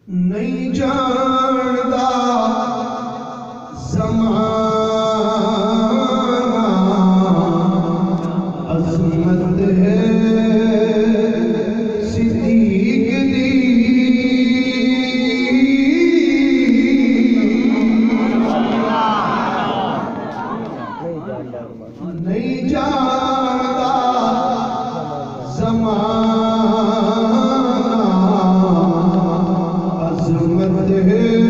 نہیں جاندا زمانہ عظمت ہے صدیق دی نہیں جاندا زمانہ عظمت ہے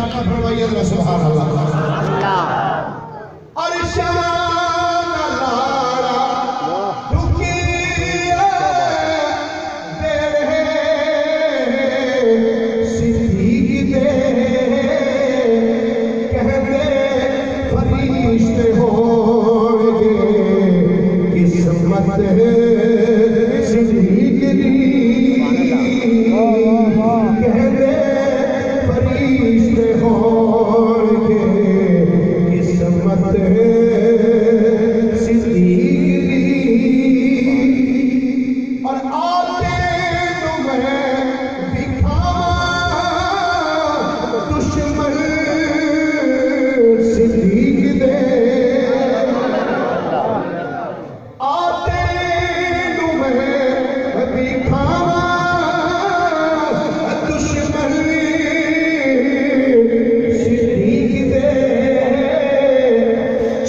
برکت فرمائیے ذرا سبحان اللہ اور شان لاڑا رکی دے صدیق دے کہتے فرشتے ہوں گے قسمت صدیق دی کہتے فرشتے ہوں گے قسمت صدیق دی اور آتے تمہیں دکھاواں دشمن صدیق دے آتے تمہیں دکھاواں دشمن صدیق دے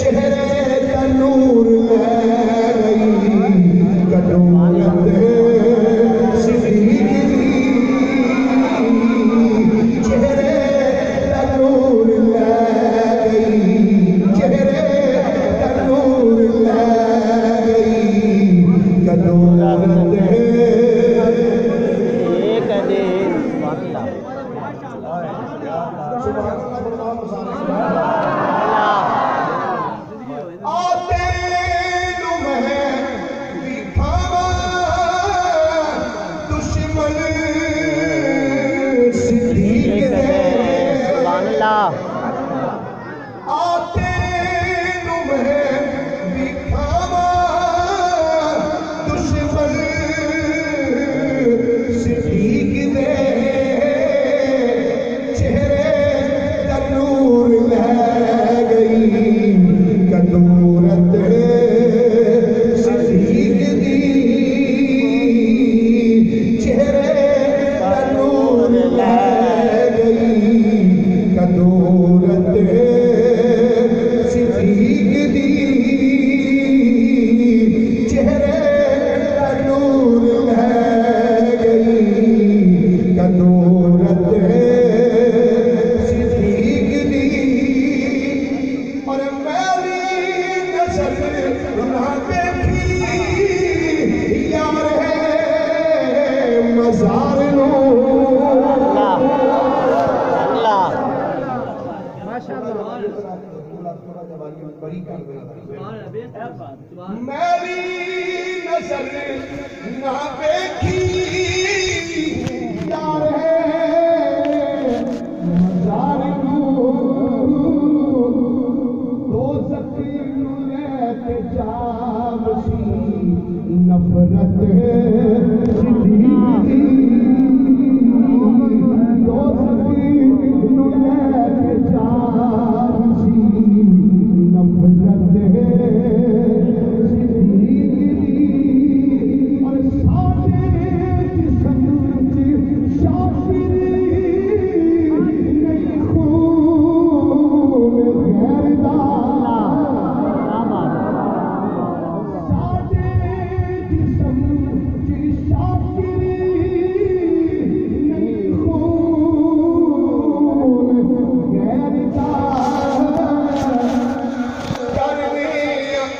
چہرے کا نور لے گئی کدورت صدیق دی چہرے کا نور لے گئی چہرے کا نور لے گئی کدورت آتے تمہیں دکھاواں دشمن صدیق دے آتے تمہیں دکھاواں دشمن صدیق دے چہرے کا نور لے گئی کدورت صدیق دی چہرے کا نور لے گئی کدورت صدیق دی چہرے کا نور لے گئی کدورت صدیق دی اور میری نظر نہ دیکھی یار ہے مزار نو میری نظر نہ دیکھی یار ہے مزار نو دو زخم لیتے جام سی نفرت صدیق دی دو زخم لیتے جام سی نفرت صدیق دی اور سارے جسم کی شافری نہیں خون غیر دا سارے جسم کی شافری نہیں خون غیر دا کرنے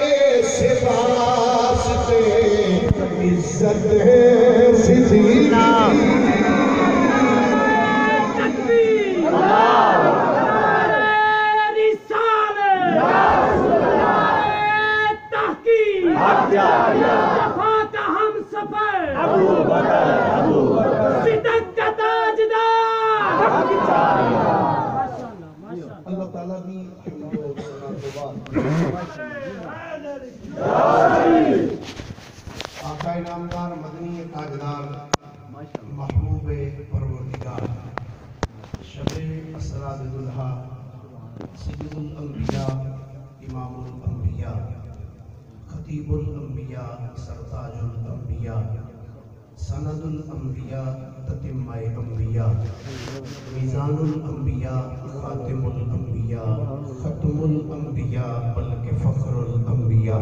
ایسے واسطے عزت صدیق اللہ تعالیٰ بھی آقا نامدار مدنی تاجدار محبوب پروردگار شب اسرار دلہا سید الانبیاء امام الانبیاء خطیب الانبیاء سرتاج الانبیاء سند الانبیاء تتمہ انبیاء میزان الانبیاء خاتم الانبیاء ختم الانبیاء بلکہ فخر الانبیاء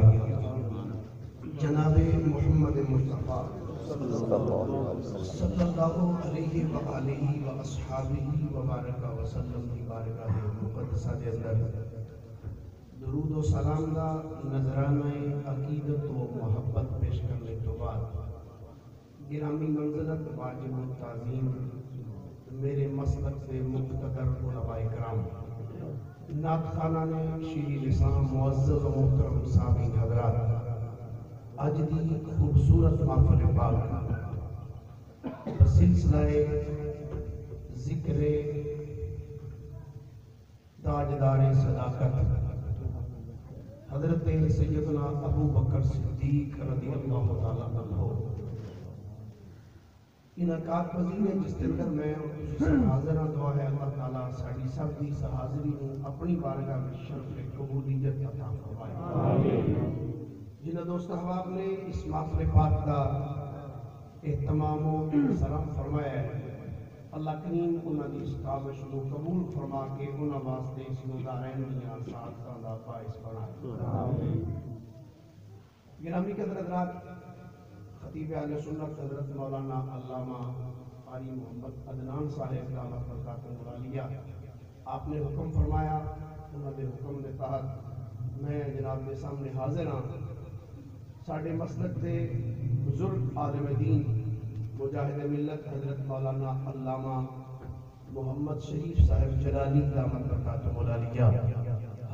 جناب محمد مصطفیٰ صلی اللہ علیہ وآلہ واصحابہ وبارک وسلم کی بارگاہ مقدسہ دے اندر درود و سلام دا نذرانہ عقیدت و محبت پیش کرنے تو بعد گرامی منزلت واجب التعظیم میرے مسلک سے مقتدر علماء کرام، نعت خانہ نے شیریں لسان معزز و محترم سامعین حضرات، اج دی خوبصورت محفل پاک بسلسلہ ذکر تاجدار صداقت حضرت سیدنا ابو بکر صدیق رضی اللہ تعالیٰ عنہ انعقاد پذیر ہے، جس کے اندر میں حاضر دعا ہے اللہ تعالیٰ ساری سب دی حاضری کو اپنی بارگاہ میں شرف قبولیت عطا فرمائے۔ جنہاں دوست احباب نے اس محفل پاک کا اہتمام و سلام فرمایا ہے، اللہ کریم انہاں دی اس کاوش کو قبول فرما کے انہاں واسطے اس دارین دنیا سعادت کا باعث بنائے۔ گرامی قدر حضرات، خطیب اہل سنت حضرت مولانا علامہ قاری محمد عدنان صاحب دامت برکاتہ عالیہ، آپ نے حکم فرمایا، انہوں نے حکم کے تحت میں جناب کے سامنے حاضر ہوں۔ ساڈے مسلک کے بزرگ عالم دین مجاہد ملت حضرت مولانا علامہ محمد شریف صاحب جلالی دامت برکاتہ عالیہ،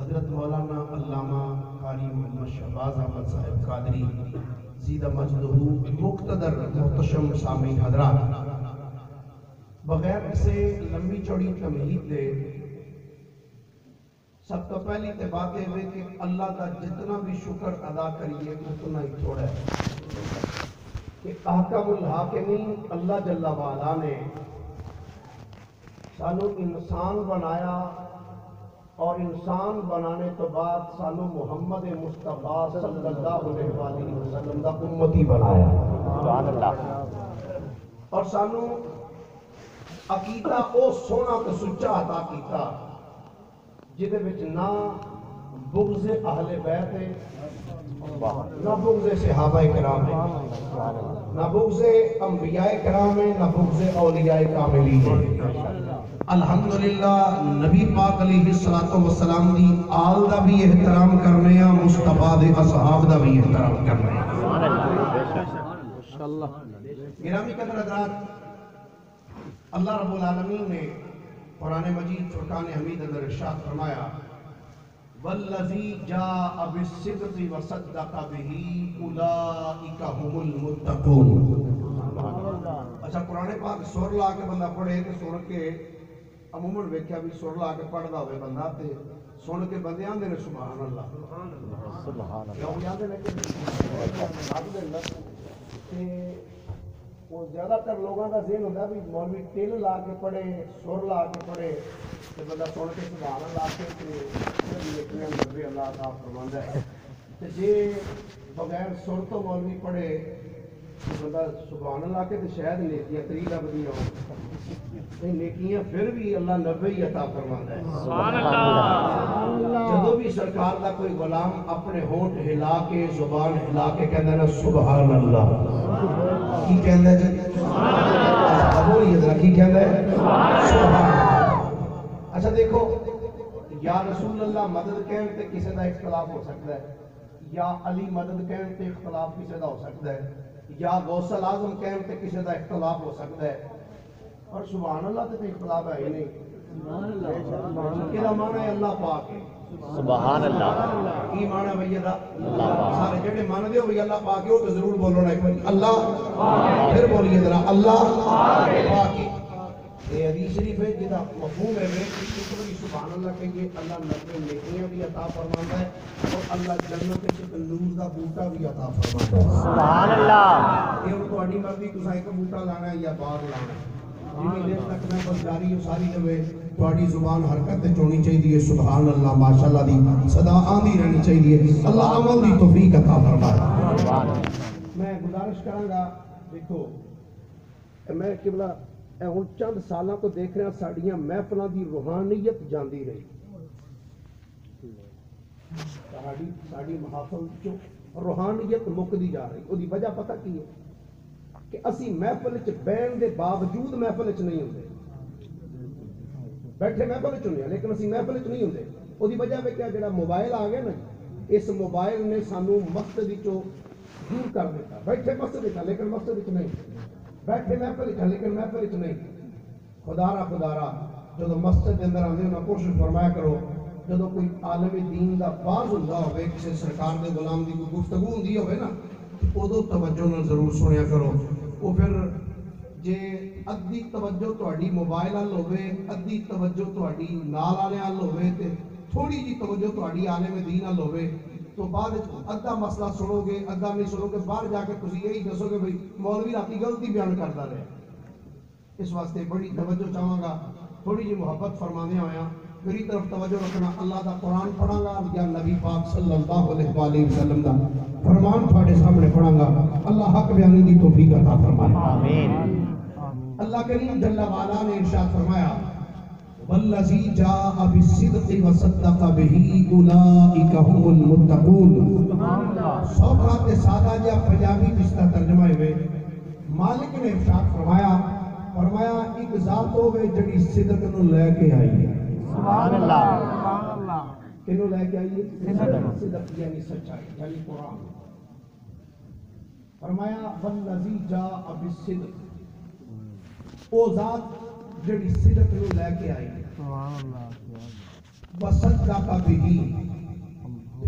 حضرت مولانا علامہ قاری محمد شہباز احمد صاحب قادری زیدہ مجدہ مقتدر محتشم سامعین حضرات، بغیر سے لمبی چوڑی تمہید دے سب تو پہلی تے بات ہے کہ اللہ کا جتنا بھی شکر ادا کریے اتنا ہی تھوڑا ہے کہ احکم الحاکمین اللہ جل وعلا نے سانو انسان بنایا اور انسان بنانے تو بعد سانو محمد مصطفیٰ صلی اللہ علیہ وسلم دا امتی بنایا، سبحان اللہ، اور سانو عقیدہ او سونا تے سچا عطا کیتا جدے وچ نہ بغض اہل بیت ہے، نہ بغض صحابہ کرام ہے، نہ بغض انبیاء کرام ہے، نہ بغض اولیاء کاملین ہے۔ الحمدللہ نبی پاک علیہ السلام دی آل دا بھی احترام کرنے ہیں، مصطفیٰ دے اصحاب دا بھی احترام کرنے ہیں۔ گرامی قدر حضرات، اللہ رب العالمین نے قرآن مجید فرقان حمید اندر ارشاد فرمایا والذی جاء بالصدق وصدق به اولئک هم المتقون۔ اچھا قرآن پاک سر لا کے بندہ پڑھے تو سن کے عموماً ویکھیا بھی سر لا کے پڑھدا ہوئے بندہ تے سن کے بندے آندے نے سبحان اللہ سبحان اللہ، کیوں آندے نے کہ وہ زیادہ تر لوگوں کا ذہن ہوتا ہے بھی مولوی ٹل لا کے پڑھے سر لا کے پڑھے تو بندہ سن کے سبحان اللہ کے اللہ عطا فرماندا ہے، تے جے بغیر سر تو مولوی پڑھے تو بندہ سبحان اللہ کے تو شاید نیکیاں تری لبدیاں ہوں، نیکیاں پھر بھی اللہ 90 ہی عطا فرماندا ہے، سبحان اللہ۔ جدوں بھی سرکار دا کوئی غلام اپنے ہونٹ ہلا کے زبان ہلا کے کہندا نا سبحان اللہ، کی کہندا ہے جی سبحان اللہ، بولیے ذرا کی کہندا ہے سبحان اللہ۔ اچھا دیکھو، یا رسول اللہ مدد کہن تے کسی دا اختلاف ہو سکتا ہے، یا علی مدد کہن تے اختلاف کسی دا ہو سکتا ہے، یا غوث الاعظم کہن تے کسی دا اختلاف ہو سکتا ہے، اور سبحان اللہ تے اختلاف ہے ہی نہیں، کہ معنی ہے اللہ پاک ہے، سبحان اللہ، کی معنی ہے بھئی دا اللہ پاک، سارے جڑے معنی دے ہوئی اللہ پاک ہے وہ تو ضرور بولو نا ایک بار اللہ، پھر بولیے ذرا اللہ پاک ہے۔ یہ حدیث شریف ہے جدا مفہوم ہے کہ سبحان اللہ کہیں گے اللہ 90 نیکیاں بھی عطا فرماتا ہے اور اللہ جنت کے نور دا بوٹا بھی عطا فرماتا ہے، سبحان اللہ۔ یہ تہاڈی مرضی تساں ایک بوٹا لانا ہے یا باغ لانا ہے، جنہیں دیر تک میں بس جاری ساری رہے تہاڈی زبان حرکت تے ہونی چاہیے سبحان اللہ ماشاءاللہ دی صدا آندی رہنی چاہیے، اللہ عمل دی توفیق عطا فرمائے۔ میں گزارش کراں گا، دیکھو میں قبلہ ہن چند سالاں تو دیکھ رہا ساڈیاں محفلاں دی روحانیت جاندی رہی، ساڈی محافل چوں روحانیت مکدی جا رہی، وہ دی وجہ پتہ کی ہے؟ کہ اسی محفل چ بہن دے باوجود محفل چ نہیں ہوندے، بیٹھے محفل چ ہوندے لیکن اسی محفل چ نہیں ہوندے. وہ وجہ میں کیا جڑا موبائل آ گیا نا، اس موبائل نے سانو مسجد وچوں دور کر دیتا. بیٹھے مسجد وچ لیکن مسجد وچ نہیں، بیٹھے محفل وچ لیکن محفل وچ نہیں. خدا را جدو مسجد کے اندر آتے انہیں کوشش فرمایا کرو جدو کوئی عالم دین دا باز ہوندا ہوئے، کسی سرکار دے غلام دی کوئی گفتگو ہوندی ہوئے نا، ادو توجہ نال ضرور سنیا کرو. وہ پھر جے ادھی توجہ تہاڈی موبائل نال ہوئے، ادھی توجہ تہاڈی نال والے نال ہوئے تے تھوڑی جی توجہ تہاڈی عالم دین نال ہوئے تو بعد ادھا مسئلہ سنو گے ادھا نہیں سنو گے، باہر جا کے تسی یہی دسو گے بھئی مولوی راتی غلطی بیان کرتا رہے. اس واسطے بڑی توجہ چاہوں گا، تھوڑی جی محبت فرمانے آیا میری طرف توجہ رکھنا. اللہ دا قرآن پڑھاں گا یا نبی پاک صلی اللہ علیہ وآلہ وسلم دا فرمان تھوڑے سامنے پڑھاں گا. اللہ حق بیانی دی توفیق عطا فرمائے. آمین. اللہ کریم جل وعلا نے ارشاد فرمایا والذی جاء بالصدق وصدق به اولئک هم المتقون. سوکھا تے سادہ جا پنجابی جس کا ترجمہ ہوئے مالک نے ارشاد فرمایا ایک ذات ہوئے جڑی صدق نو لے کے آئی ہے. سبحان اللہ. کنو لے کے آئی ہے؟ صدق یعنی سچائی یعنی قرآن. فرمایا والذی جاء بالصدق، او ذات جڑی صدق نو لے کے آئی ہے. وصدق به،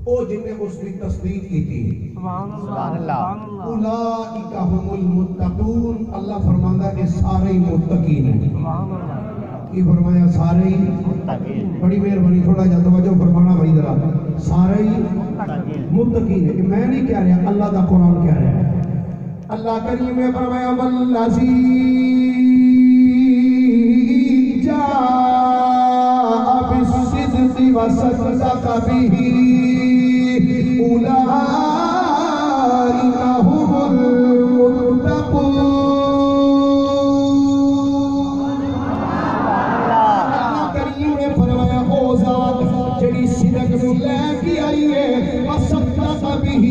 او جن نے اس کی تصدیق کی تھی. سبحان اللہ. اولئک هم المتقون. اللہ فرماندا ہے سارے متقین ہیں. سبحان اللہ. کی فرمایا سارے ہی متقین. بڑی مہربانی تھوڑا جا توجہ فرمانا بھائی ذرا. سارے ہی متقین ہیں. کہ میں نہیں کہہ رہا، اللہ دا قرآن کہہ رہا ہے. اللہ کریم نے فرمایا والذی جاء بالصدق وصدق به اولئک هم المتقون. اللہ کریم نے فرمایا او ذات جڑی صدق نو لے کے آئی ہے وصدق به،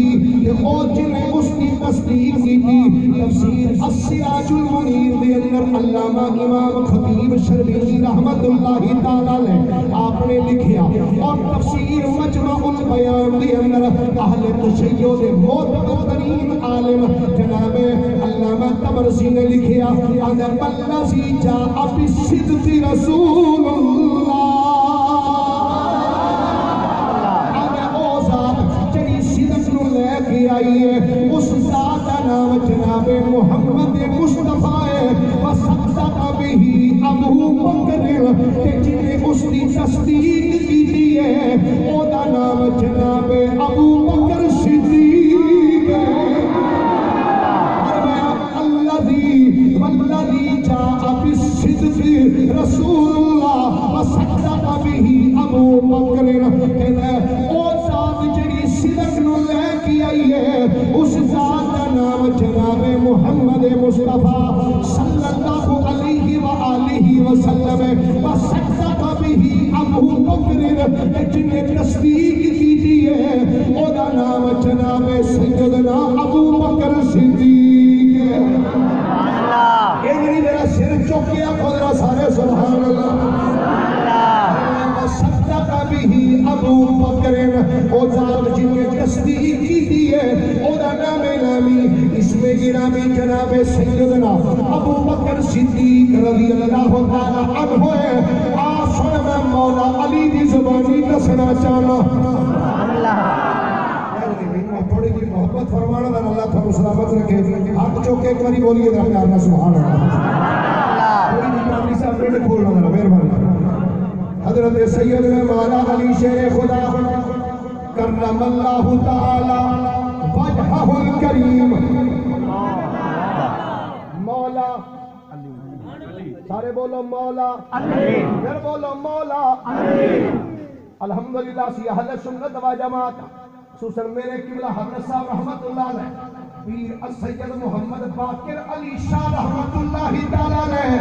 او جن نے اس کی تصدیق کی تھی. تفسیر السراج المنیر دے اندر علامہ امام خطیب شربینی رحمت اللہ تعالی علیہ آپ نے لکھیا، اور تفسیر مجمع البیان دے اندر اہل تشیع دے معتبر ترین عالم جناب علامہ طبرسی نے لکھیا ان الذی جاء بالصدق رسول اللہ. لے کے آئی ہے اس ذات کا نام جناب محمد مصطفیٰ ہے. وصدق به ابو بکر، کہ جن نے اس کی تصدیق کی ہے او دا نام جناب ابو بکر صدیق ہے. والذی جاء بالصدق رسول اللہ وصدق به ابو بکر. او ذات جڑی صدق نو لے کے آئی ہے اس ذات کا نام جناب محمد مصطفیٰ صلی اللہ علیہ وآلہ وسلم. وصدق به ابو بکر، جن نے تصدیق کی ہے او دا نام جناب سیدنا ابو بکر صدیق ہے. یہ نہیں میرا سر چوکیا خدا سارے سبحان اللہ. وصدق به ابو بکر، او ذات جن نے تصدیق کی ہے او دا نام نامی اس میں گرامی جناب سیدنا ابو بکر صدیق رضی اللہ تعالی عنہ ہے. آپ سن میں مولا علی دی زبانی دسنا چاہنا. تھوڑی کی محبت فرمانا دا اللہ تھا سلامت رکھے. ہاتھ چوکے ایک باری بولیے دا پیار نہ سبحان اللہ. تھوڑی کی کاملی صاحب میرے کھولنا دا مہربانی. حضرت سیدنا مولا علی شیر خدا کرم اللہ تعالی وجہہ الکریم. مولا سارے بولو مولا، پھر بولو مولا. الحمدللہ سی اہل سنت و جماعت خصوصاً میرے قبلہ حضرت صاحب رحمت اللہ علیہ پیر السید محمد باقر علی شاہ رحمت اللہ تعالیٰ علیہ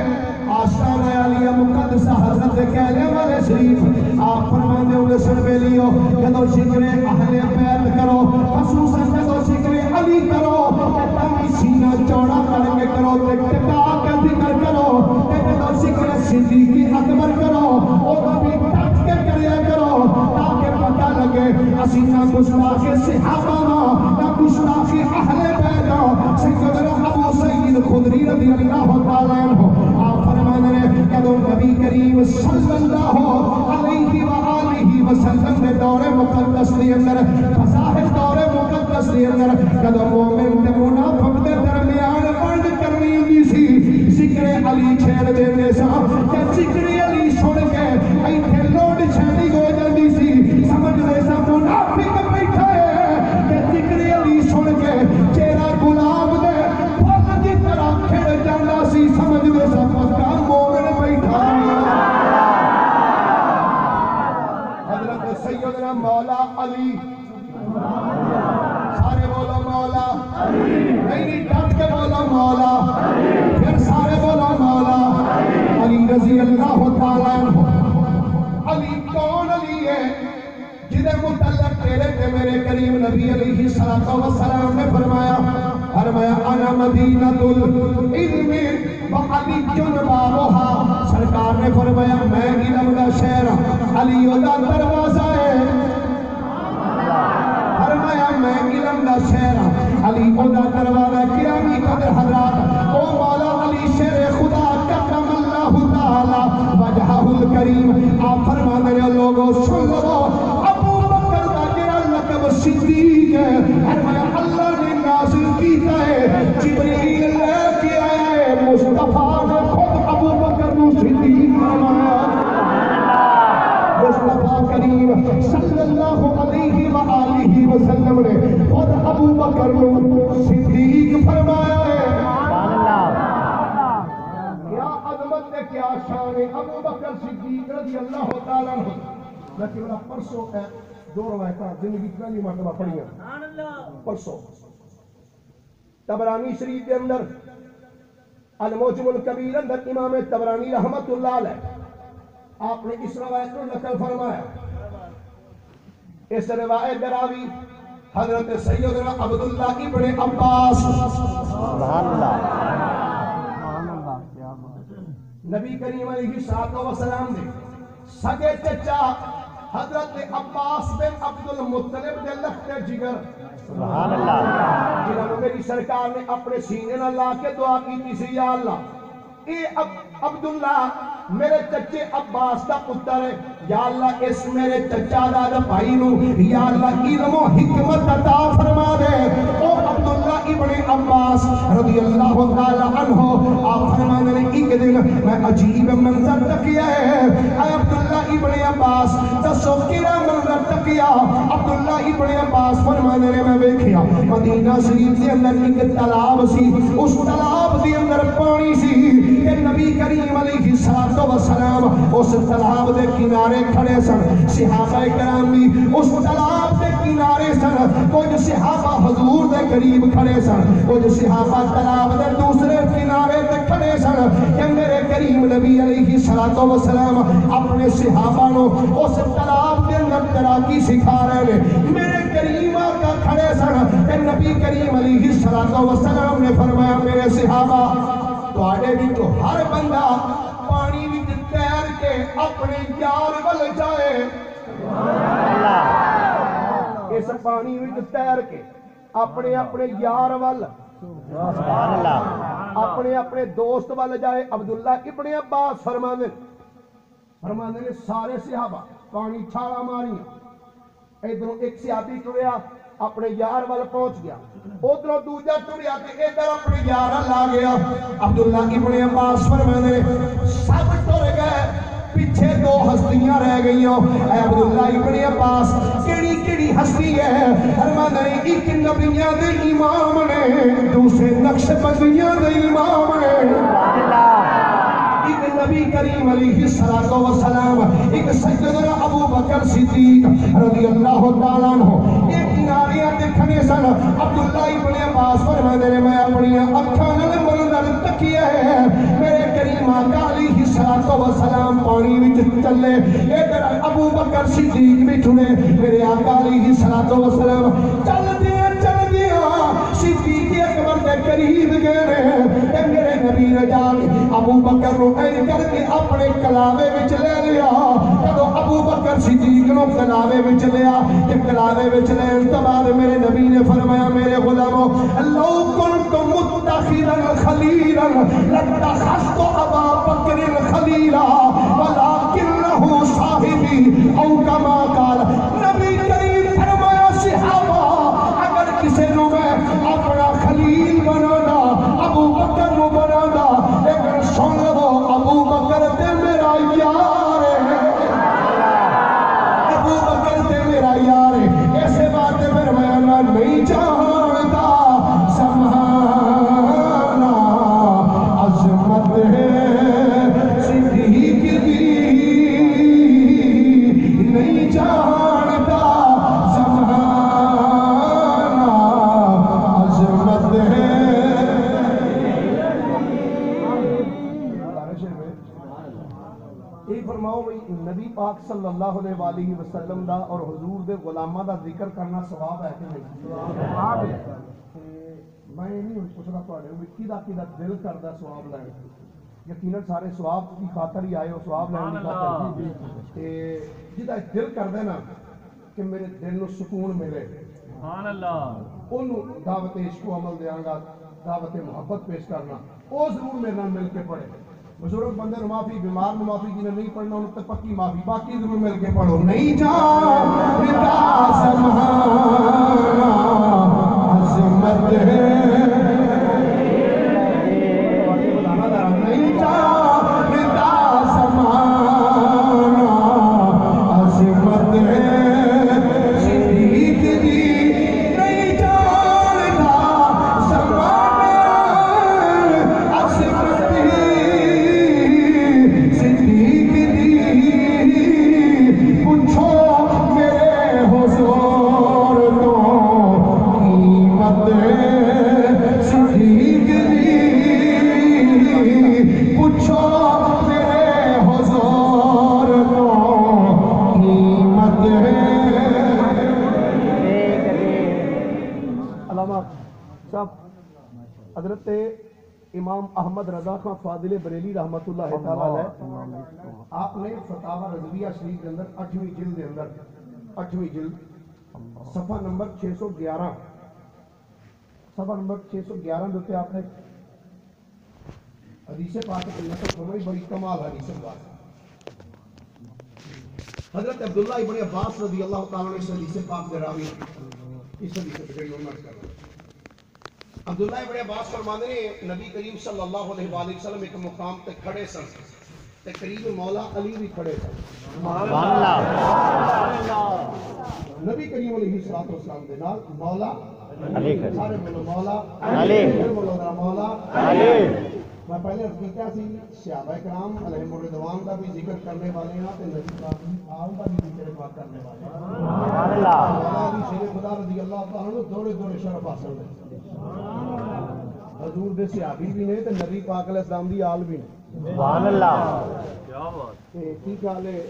آستانہ علیہ مقدسہ حضرت کہنے والے شریف آپ فرماندے ہوئے سن بیلیو جدو شکر اہل بیت کرو خصوصاً جدو شکر علی کرو تمی سینہ چوڑا کر کے کرو ٹکا کے ذکر کرو جب ذکر صدیق اکبر کرو وہ بھی ڈٹ کے کریا کرو تاکہ پتہ لگے اسی نہ گستاخ صحابہ نہ گستاخ اہل بیت سیدنا ابو سعید خدری رضی اللہ تعالیٰ عنہ آپ فرمانے ہیں کہ نبی کریم صلی اللہ علیہ وآلہ وسلم نے دور مقدس کے اندر فضائل دور مقدس کے اندر جب مومن تے منافق دے درمیان ونڈ کرنی ہوندی سی ذکر علی چھیڑ دیندے سا کہ ذکر علی سن کے ایتھے لوڈ شیڈنگ ہو جاندی سی سمجھدے سا منافق بیٹھا ہے کہ ذکر علی سن کے چہرہ گلاب دے پھل دی طرح کھڑ جاندا سی سمجھدے سا پکا مومن بیٹھا حضرت سیدنا مولا علی سارے بولو مولا نہیں ڈٹ کے بولو مولا پھر سارے بولو مولا علی رضی اللہ تعالیٰ عنہ علی کون علی ہے جدے متعلق تیرے تے میرے کریم نبی علیہ السلام نے فرمایا انا مدینۃ العلم وعلی بابها سرکار نے فرمایا میں علم دا شہر علی دا دروازہ ہے فرمایا میں علم دا شہر علی دا دروازہ گرامی قدر حضرات او مولا علی شیر خدا کرم اللہ تعالی وجہہ الکریم آپ فرمانے رہے لوگوں سن لو ابو بکر دا جڑا لقب صدیق ہے فرمایا اللہ نے نازل کیتا ہے جبریل لے کے آیا ہے مصطفیٰ نے خود ابو بکر کو صدیق فرمایا مصطفیٰ کریم صلی اللہ علیہ وآلہ وسلم نے خود ابو بکر کو صدیق فرمایا ہے کیا عظمت ہے کیا شان ہے ابو بکر صدیق رضی اللہ تعالیٰ عنہ لیکن میرا پرسوں ہے دو روایتاں زندگی پہلی مرتبہ پڑھی ہیں پرسوں تبرانی شریف کے اندر الموجم الکبیر اندر امام تبرانی رحمت اللہ علیہ آپ نے اس روایت کو نقل فرمایا اس روایت دراوی حضرت سیدنا عبداللہ ابن عباس سبحان اللہ نبی کریم علیہ السلام نے سگے چچا حضرت عباس بن عبد المطلب دے لخت جگر سبحان اللہ جنہوں نے میری سرکار نے اپنے سینے نہ لا کے دعا کی تھی سی یا اللہ اے عبداللہ میرے چچے عباس دا پتر ہے یا اللہ اس میرے چچا دا بھائی نو یا اللہ علم و حکمت عطا فرما دے او عبداللہ ابن عباس رضی اللہ تعالی عنہ آپ فرمانے نے ایک دن میں عجیب منظر تکیا ہے اے عبداللہ ابن عباس دسو کیا منظر تکیا عبداللہ ابن عباس فرمانے نے میں دیکھیا مدینہ شریف کے اندر ایک تالاب سی اس تالاب کے اندر پانی سی کہ نبی کریم علیہ السلام اس تالاب دے کنارے کھڑے سن صحابہ کرام بھی اس تالاب دے کنارے سن کچھ صحابہ حضور دے قریب کھڑے سن کچھ صحابہ تالاب دے دوسرے کنارے تے کھڑے سن کہ میرے کریم نبی علیہ السلام اپنے صحابہ نو اس تالاب دے اندر تیراکی سکھا رہے ہیں میرے کریم آقا کھڑے سن کہ نبی کریم علیہ السلام نے فرمایا میرے صحابہ تواڈے بھی تو ہر بندہ پانی وچ تیر کے اپنے یار ول جائے اس پانی وچ تیر کے اپنے اپنے یار ول سبحان اللہ اپنے اپنے دوست ول جائے عبداللہ ابن عباس فرماندے نے سارے صحابہ پانی چھالا ماریاں ادھروں ایک صحابی ٹریا اپنے یار وال پہنچ گیا ادھروں دوجا ٹریا تے ادھر اپنے یار لا گیا عبداللہ ابن عباس فرمانے سب ٹر گئے پیچھے دو ہستیاں رہ گئیوں اے عبداللہ ابن عباس کیڑی کیڑی ہستی ہے فرمانے ایک نبیاں دے امام نے دوسرے نقش بندیاں دے امام نے ایک نبی کریم علیہ السلام ایک سیدنا ابو بکر صدیق رضی اللہ تعالیٰ عنہ ایک کناریاں دیکھنے سن عبداللہ ابن عباس فرمانے نے میں اپنی اکھاں نال منظر تکیا ہے میرے کریم آقا علیہ السلام پانی وچ چلے ادھر ابو بکر صدیق بھی ٹرے میرے آقا علیہ السلام چل دیا قریب گئے تے میرے نبی نے جان ابو بکر نو اے کر کے اپنے کلاوے وچ لے لیا جدو ابو بکر صدیق نو کلاوے وچ لیا تے کلاوے وچ لین تو بعد میرے نبی نے فرمایا میرے غلامو لو کنت متخذا خلیلا لاتخذت ابا بکر خلیلا ولکنہ صاحبی او کما قال نبی کریم فرمایا صحابہ اگر کسی نو میں اپنا خلیل بنانا ابو بکر نو بنانا لیکن سن لو ابو بکر تے میرا یار ہے ابو بکر تے میرا یار ہے ایسے بات پھر میں نہیں جانتا سمجھانا عظمت ہے صدیق کی نہیں جانتا سمجھانا عظمت ہے یہ فرماؤ بھئی نبی پاک صلی اللہ علیہ وآلہ وسلم دا اور حضور دے غلامہ دا ذکر کرنا ثواب ہے کہ نہیں؟ میں نہیں پوچھنا پڑھ رہا ہوں کی دا دل کردا ثواب لینے یقیناً سارے ثواب کی خاطر ہی آئے ہو ثواب لینے کی خاطر تے جدا دل کردا نا کہ میرے دل نو سکون ملے سبحان اللہ انہوں دعوت عشق و عمل دیاں گا دعوت محبت پیش کرنا وہ ضرور میرے نال مل کے پڑھے بزرگ بندے معافی بیمار میں معافی جنہیں نہیں پڑھنا انہوں تے پکی معافی باقی ضرور مل کے پڑھو نہیں جانتا سمجھانا عظمت ہے نہیں جانتا سمجھانا عظمت ہے صدیق دی نہیں جانتا سمجھانا عظمت ہے صدیق دی پوچھو میرے حضور تو قیمت ہے صدیق دی پوچھو میرے حضور تو قیمت ہے علامہ صاحب حضرت امام احمد رضا خان فاضل بریلی رحمت اللہ تعالیٰ علیہ آپ نے فتاوی رضویہ شریف کے اندر 8ویں جلد کے اندر 8ویں جلد صفحہ نمبر 611 صفحہ نمبر 611 دوتے آپ نے حدیث پاک کی نقل فرمائی بڑی کمال حدیث پاک حضرت عبداللہ ابن عباس رضی اللہ تعالیٰ نے اس حدیث پاک کے راوی اس حدیث پہ جو نقل کر رہا ہے عبداللہ ابن عباس فرمانے نے نبی کریم صلی اللہ علیہ وآلہ وسلم ایک مقام تے کھڑے سن تے قریب مولا علی بھی کھڑے سن سبحان اللہ نبی کریم علیہ الصلوۃ والسلام دے نال مولا علی سارے بولو مولا علی بولو ذرا مولا علی میں پہلے کہتا سی صحابہ کرام علیہم الرضوان کا بھی ذکر کرنے والے ہیں تے نبی پاک آل کا بھی ذکر پاک کرنے والے ہیں سبحان اللہ مولا علی شیر خدا رضی اللہ تعالی عنہ دوڑے دوڑے شرف حاصل ہے حضور دے صحابی بھی نے تے نبی پاک علیہ السلام دی آل بھی نے سبحان اللہ کیا بات کی خیال ہے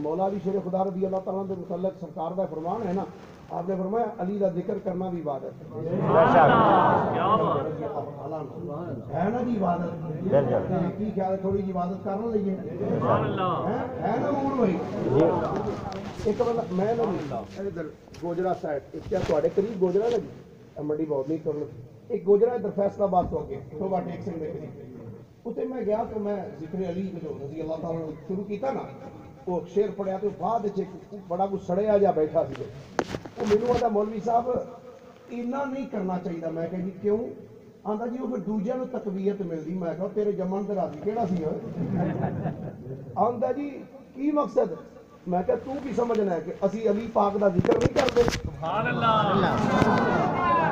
مولا علی شیر خدا رضی اللہ تعالیٰ عنہ کے متعلق سرکار دا فرمان ہے نا آپ نے فرمایا علی دا ذکر کرنا بھی عبادت ہے بے شک کیا بات ہے نا جی عبادت کی خیال ہے تھوڑی جی عبادت کرنا لئیے سبحان اللہ ہے نا مول بھائی ایک بندہ میں نا ادھر گوجرا سائڈ اس کیا تواڈے قریب گوجرا لگی منڈی بہت نہیں کرنا ایک گوجرا ادھر فیصلہ آباد تو اگے توبہ ٹیکسن دے قریب اتنے میں گیا تو میں ذکر علی جو رضی اللہ تعالیٰ نے شروع کیتا نا وہ شیر پڑھیا تو بعد بڑا کچھ سڑیا جا بیٹھا سی وہ مینوں آتا مولوی صاحب اتنا نہیں کرنا چاہیے میں کہ جی کیوں آندا جی وہ پھر دوجیاں نوں تقویت ملدی میں کہا تیرے جمن تے راضی کیڑا سی آندا جی کی مقصد میں کہا تو کی سمجھنا ہے کہ اسی علی پاک دا ذکر نہیں کرتے سبحان اللہ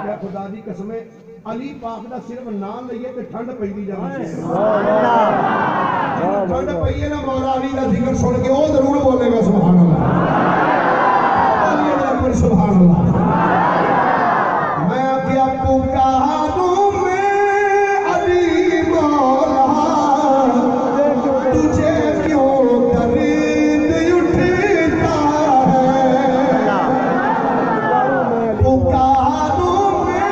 کیا خدا دی قسم ہے علی پاک دا صرف نام لئیے تے ٹھنڈ پیندی جاندی ہے سبحان اللہ ٹھنڈ پئیے نا مولا علی دا ذکر سن کے وہ ضرور بولے گا سبحان اللہ علی اکبر سبحان اللہ میں کیا پکاروں میں علی مولا تجھے کیوں درد اٹھتا ہے پکاروں میں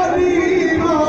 علی مولا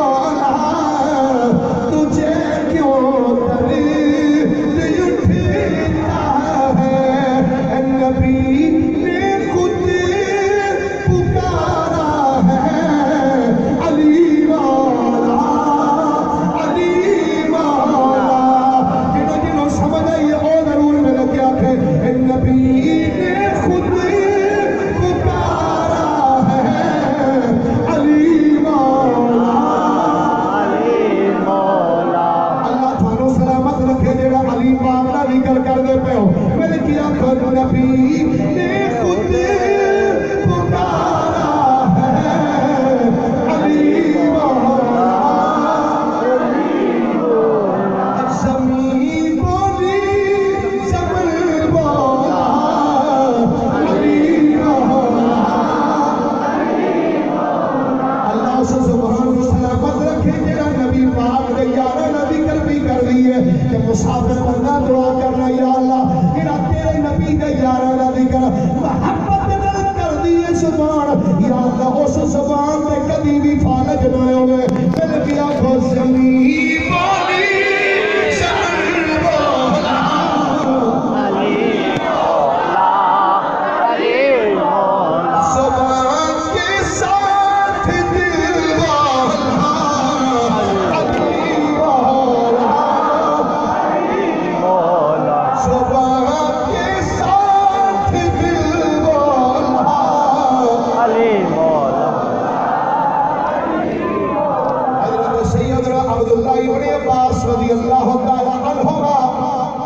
مسافر بندہ دعا کرنا یا اللہ جڑا تیرے نبی دے یاراں دا ذکر محبت نال کر دی زبان یا اللہ اس زبان تے کبھی بھی فالج نہ ہوے مل گیا خو زمین بولی شان بولا زبان کے ساتھ دل والا علی مولا زبان کے ساتھ دل والا حضرت سیدنا عبداللہ ابن عباس رضی اللہ تعالی عنہما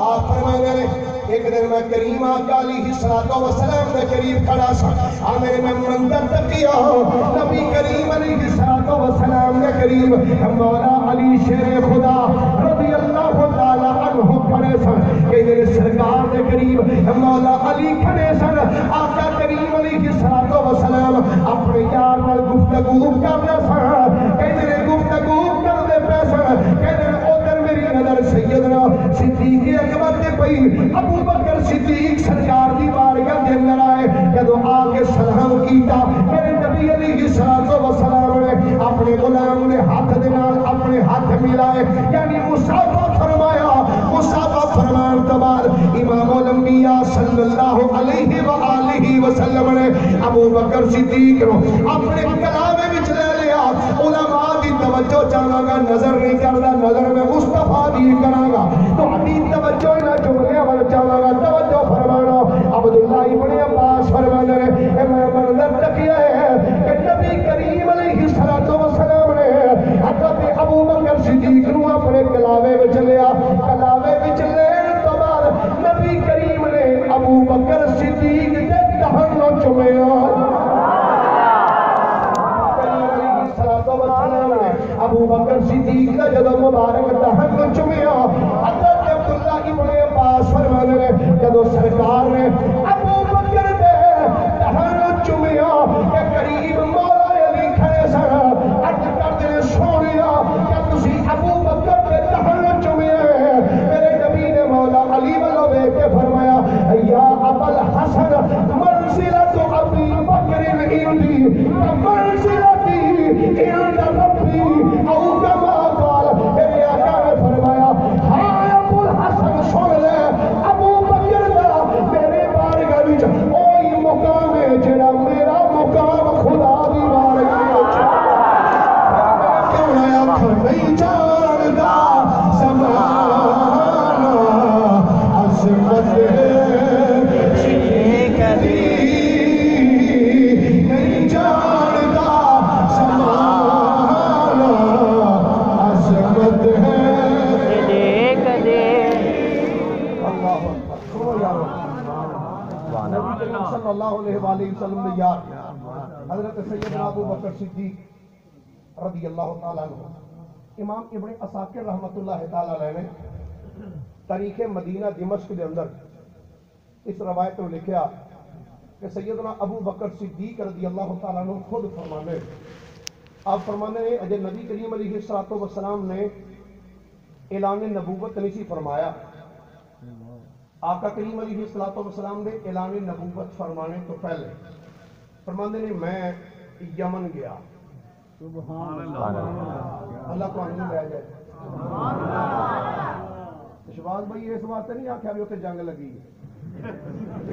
آپ فرمانے نے ایک دن میں کریم آقا علیہ السلام کے قریب کھڑا سا آمین میں منظر تکیا نبی کریم علیہ السلام کے قریب مولا علی شیر خدا رضی اللہ تعالی عنہ کھڑے سن کہ میرے سرکار کے قریب مولا علی کھڑے سن آقا کریم علیہ السلام اپنے یار نال گفتگو کر رہے سن کہ میرے گفتگو کر دے پے سن کہ ادھر میری نظر سیدنا صدیق اکبر تے پئی ابو بکر صدیق سرکار دی بارگاہ دے اندر آئے جدوں آ کے سلام کیتا میرے نبی علیہ السلام نے اپنے غلام نے ہاتھ دے نال اپنے ہاتھ ملائے یعنی مصافحہ فرمایا مصافحہ فرمان تو بعد امام الانبیاء صلی اللہ علیہ وآلہ وسلم نے ابو بکر صدیق کو اپنے کلامے وچ لے لیا علماء دی توجہ چاہاں گا نظر نہیں کردا نظر میں مصطفیٰ دی کراں گا تو حدیث توجہ نہ جملے ول چاہاں گا توجہ فرمانا عبداللہ ابن عباس فرمانے نے میں منظر تکیا ہے کہ نبی کریم علیہ السلام نے حضرت ابو بکر صدیق نو اپنے کلاوے وچ لیا کلاوے وچ لین تو بعد نبی کریم نے ابو بکر صدیق دے دہن نو چومیا ابو بکر صدیق کا جدو مبارک دہن کو چومیا حضرت عبداللہ ابن عباس فرمانے نے جدو سرکار نے ابو بکر دے دہن کو چومیا کہ قریب مولا علی کھڑے سن اٹھ کر دے سونیا کہ تسی ابو بکر دے دہن کو چومیا میرے نبی نے مولا علی والو دیکھ کے فرمایا یا ابا الحسن منزلت ابی بکر عندی منزلتی عند ربی او کما قال میرے آقا نے فرمایا ہاں ابو الحسن سن لے ابو بکر دا میرے بارگاہ وچ اوہی مقام ہے جڑا میرا مقام خدا دی بارگاہ وچ کیوں نہ اکھ نہیں جاندا زمانہ عظمت نہیں جاندا زمانہ عظمت ہے اللہ اکبر سنو یارو نبی کریم صلی اللہ علیہ وآلہ وسلم نے یار حضرت سیدنا ابو بکر صدیق رضی اللہ تعالیٰ عنہ امام ابن عساکر رحمت اللہ تعالیٰ علیہ نے تاریخ مدینہ دمشق کے اندر اس روایت میں لکھا کہ سیدنا ابو بکر صدیق رضی اللہ تعالیٰ عنہ خود فرمانے آپ فرمانے ہیں اجے نبی کریم علیہ السلام نے اعلان نبوت نہیں سی فرمایا آقا کریم علیہ السلام نے اعلان نبوت فرمانے تو پہلے فرمانے نے میں یمن گیا سبحان اللہ اللہ کو آنگی لے جائے شباز بھائی اس واسطے نہیں آکھا بھی اتنے جنگ لگی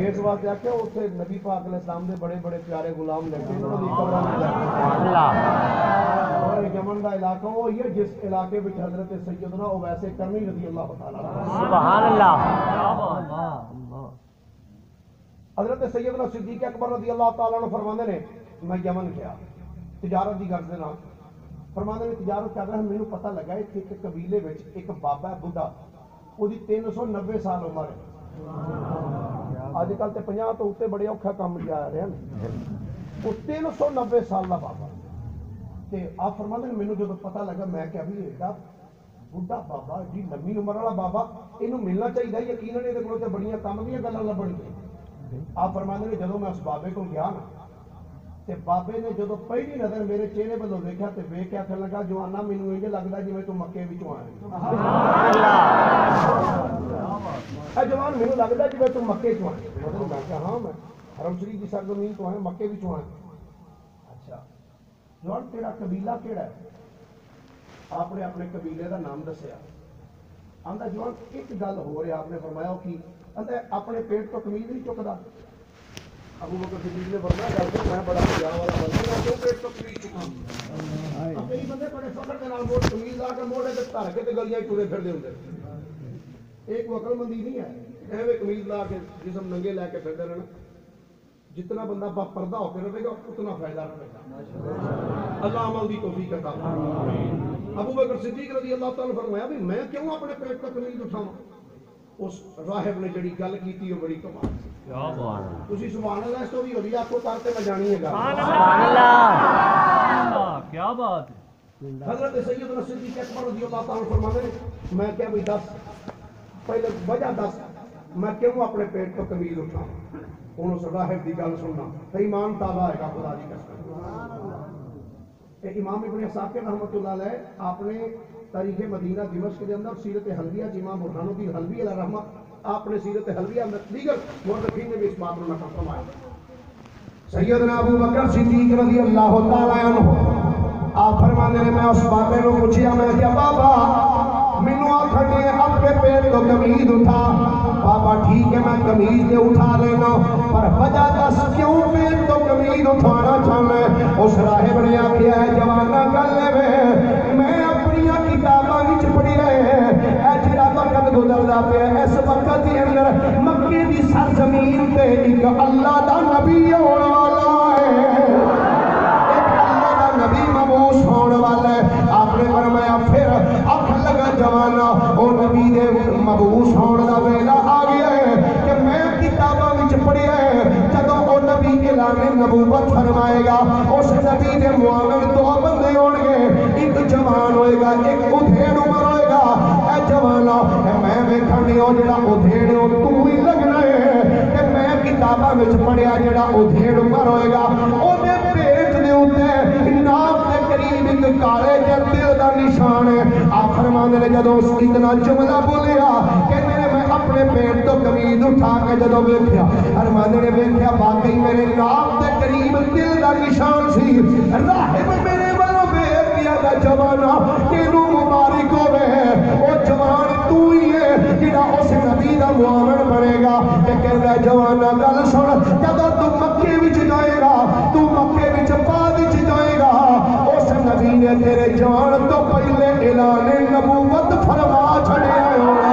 اس واسطے آکھا اتنے نبی پاک علیہ السلام دے بڑے بڑے پیارے غلام لے کے انہوں نے قبران میں جائے اور یمن دا علاقہ وہ یہ جس علاقے میں حضرت سیدنا اویس کرنی رضی اللہ تعالیٰ سبحان اللہ حضرت سیدنا صدیق اکبر رضی اللہ تعالیٰ عنہ فرمانے نے میں یمن گیا تجارت دی غرض نال فرمانے نے تجارت کر رہا ہے مینوں پتہ لگا ہے کہ ایک قبیلے وچ ایک بابا ہے بڈھا وہ دی 390 سال عمر ہے اج کل تے 50 تو اوتے بڑے اوکھا کام جا رہے ہیں وہ 390 سال دا بابا تے آپ فرمانے نے مینوں جدوں پتہ لگا میں کہ ابھی ایڈا بڈھا بابا ایڈی لمبی عمر والا بابا اینوں ملنا چاہیے یقیناً یہ کولوں تے بڑیاں کام دیاں گلاں لبھنگیاں آپ فرمانے نے جدوں میں اس بابے کو گیا نا تے بابے نے جدو پہلی نظر میرے چہرے پہ دیکھا تے ویکھ کے آکھن لگا جوانا مینوں انج لگدا جویں تو مکے وچوں آیا یار مینوں لگدا جویں تو مکے چوں آئے مطلب میں کہا ہاں میں حرم شریف کی سرزمین تو آئے مکے بھی چوں آئے اچھا جوان تیرا قبیلہ کیڑا ہے آپ نے اپنے قبیلے کا نام دسیا آندا جوان ایک گل ہو رہی آپ نے فرمایا کہ آندا اپنے پیٹ تو قمیض نہیں چکدا ابو بکر صدیق نے فرمایا گل تو میں بڑا مزاح والا بندہ ہوں پیٹ تو قمیض چکا کئی بندے بڑے فخر کے نال موڑ قمیض لا کے موڑے تے دھر کے تے گلیاں ٹرے پھردے ہوندے ایک عقل مندی نہیں ہے ایویں قمیض لا کے جسم ننگے لے کے پھردے رہنا جتنا بندہ با پردہ ہو کے رہے گا اتنا فائدہ رہے گا اللہ عمل دی توفیق عطا فرمائے ابو بکر صدیق رضی اللہ تعالی فرمایا بھی میں کیوں اپنے پیٹ کا قمیض اٹھاواں اس راہب نے جڑی گل کیتی وہ بڑی کمال سی کیا بات ہے تسی سبحان اللہ اس تو بھی ہوئی آپ کو کرتے میں جانی ہے گل سبحان اللہ کیا بات ہے حضرت سیدنا صدیق اکبر رضی اللہ تعالی فرماتے ہیں میں کیا بھی دس پہلے وجہ دس میں کیوں اپنے پیٹ کو قمیض اٹھاواں انہوں سے راہب دی گل سننا تو ایمان تازہ ہے گا خدا دی قسم امام ابن عساکر رحمۃ اللہ علیہ آپ نے تاریخ مدینہ دمشق کے اندر سیرت حلویہ امام برہان الدین حلوی علیہ رحمۃ آپ نے سیرت حلویہ میں دیگر مورخین نے بھی اس بات کو نقل فرمایا سیدنا ابو بکر صدیق رضی اللہ تعالی عنہ آپ فرمانے میں اس بابے نو پوچھیا میں کیا بابا مینوں آکھنے اپنے پیٹ تو قمیض اٹھا بابا ٹھیک ہے میں قمیض تے اٹھا لینا پر وجہ دس کیوں پیٹ تو قمیض اٹھانا چاہنا ہے اس راہب نے آکھیا ہے جوانا گل ہے میں اپنی کتاباں وچ پڑھی رہے اے جڑا وقت گزردا پیا اس وقت دے اندر مکے دی سرزمین تے ایک اللہ دا نبی آਉਣ والا ہے ایک اللہ دا نبی مبعوث ہونے والا ہے آپ نے فرمایا پھر اکھ لگا جوانا او نبی دے مبعوث ہونے دا ویلا آ گیا ہے کہ میں کتاباں وچ پڑھیا ہے جدوں او نبی اعلان نبوت فرمائے گا اس نبی دے معاون دو بندے ہون گے ایک جوان ہوئے گا ایک ادھیڑ عمر ہوئے گا اے جوانا میں ویکھن او جڑا ادھیڑ تو ہی لگنا ہے کہ میں کتاباں وچ پڑھیا جڑا ادھیڑ عمر ہوئے گا او دے پیٹ دے اوتے ناف دے قریب ایک کالے جے دل دا نشان ہے آپ فرماندے نے جدوں اس اتنا جملہ بولیا کہ میں اپنے پیٹ تو قمیض اٹھا کے جدوں ویکھیا فرماندے نے ویکھیا واقعی میرے ناف دے قریب دل دا نشان سی راہب میرے والوں ویکھ گیا دا جوانا تینوں مبارک ہوے او جوان تو ہی ہے جڑا اس نبی دا معاون بنے گا تے کہندا جوانا گل سن جدوں تو مکے وچ جائے گا تو مکے وچ بعد وچ جائے گا اس نبی نے تیرے جان تو پہلے اعلان نبوت فرما چھڑیا ہونا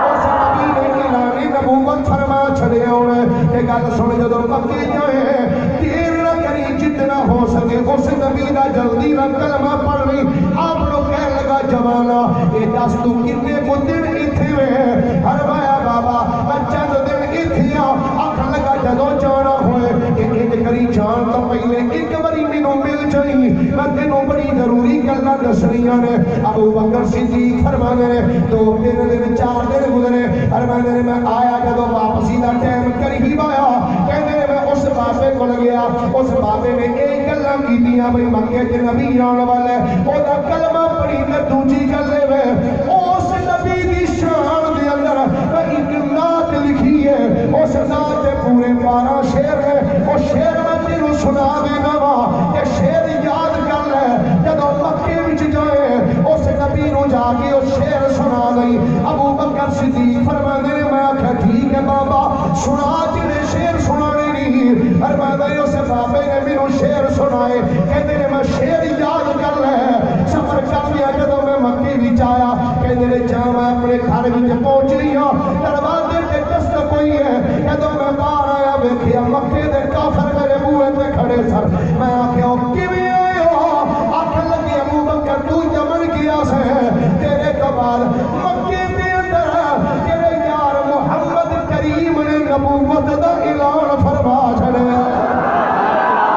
اس نبی نے اعلان نبوت فرما چھڑیا ہونا کہ گل سن جدوں مکے جائے دیر نہ کری جتنا ہو سکے اس نبی دا جلدی نہ کلمہ پڑھ لی آپ لوگ کہنے لگا جوانا یہ دس تو کتنے کو دن ایتھے ہوئے فرمایا بابا میں چند دن ایتھے آکھ لگا جدوں جانا ہوئے کہ ایک کری جان تو پہلے ایک باری مینوں مل جائی میں تینوں بڑی ضروری گلاں دسنیاں نے ابو بکر صدیق فرمانے نے 2 دن 4 دن گزرے فرمانے نے میں آیا جدوں واپسی دا ٹائم قریب آیا کہندے نے میں اس بابے کول گیا اس بابے نے ایک گلاں کیتیاں بھئی مکے تے نبی آن والا ہے او دا کلمہ پڑھی تے دوجی گل اے اس نبی دی شان دے اندر ایک نعت لکھی ہے اس نعت دے پورے 12 شعر ہے او شعر میں تینوں سنا دینا وا کہ شعر یاد کر لے جدوں مکے وچ جائے اس نبی نو جا کے او شعر سنا گئی ابو بکر صدیق فرماندے نے میں آکھیا ٹھیک ہے بابا سنا جڑے شعر سنانے نہیں فرماندے اس بابے نے مینوں شعر سنائے کہندے نے میں شعر یاد کر لے سفر کر لیا جدوں میں مکے وچ آیا کہندے نے جا میں اپنے گھر وچ پہنچ لیا دروازے تے دست کوئی ہے جدوں میں باہر آیا ویکھیا مکے دے کافر میرے بوئے تے کھڑے سن میں آکھیا کیویں آئے ہو آکھن لگے ابو بکر تو یمن گیا سے تیرے تو بعد مکے دے اندر تیرے یار محمد کریم نے نبوت دا اعلان فرما چھڑیا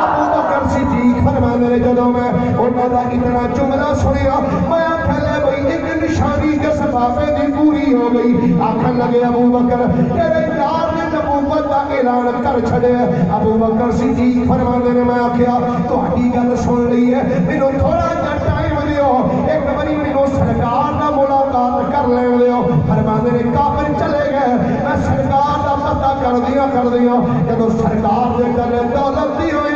ابو بکر صدیق فرماندے نے جدوں میں انہاں دا اتنا جملہ سنیا میں آکھن لگا بھئی ایک نشانی جس بابے دی پوری ہو گئی آکھن لگے ابو بکر تیرے یار نے نبوت دا اعلان کر چھڑے ابو بکر صدیق فرماندے نے میں آکھیا تہاڈی گل سن لئی ہے مینوں تھوڑا جا ٹائم دیو ایک باری مینوں سرکار دا ملاقات کر لین دیو فرماندے نے کافر چلے گئے کر دیا جب سرکار دے گلے دولت دی ہوئی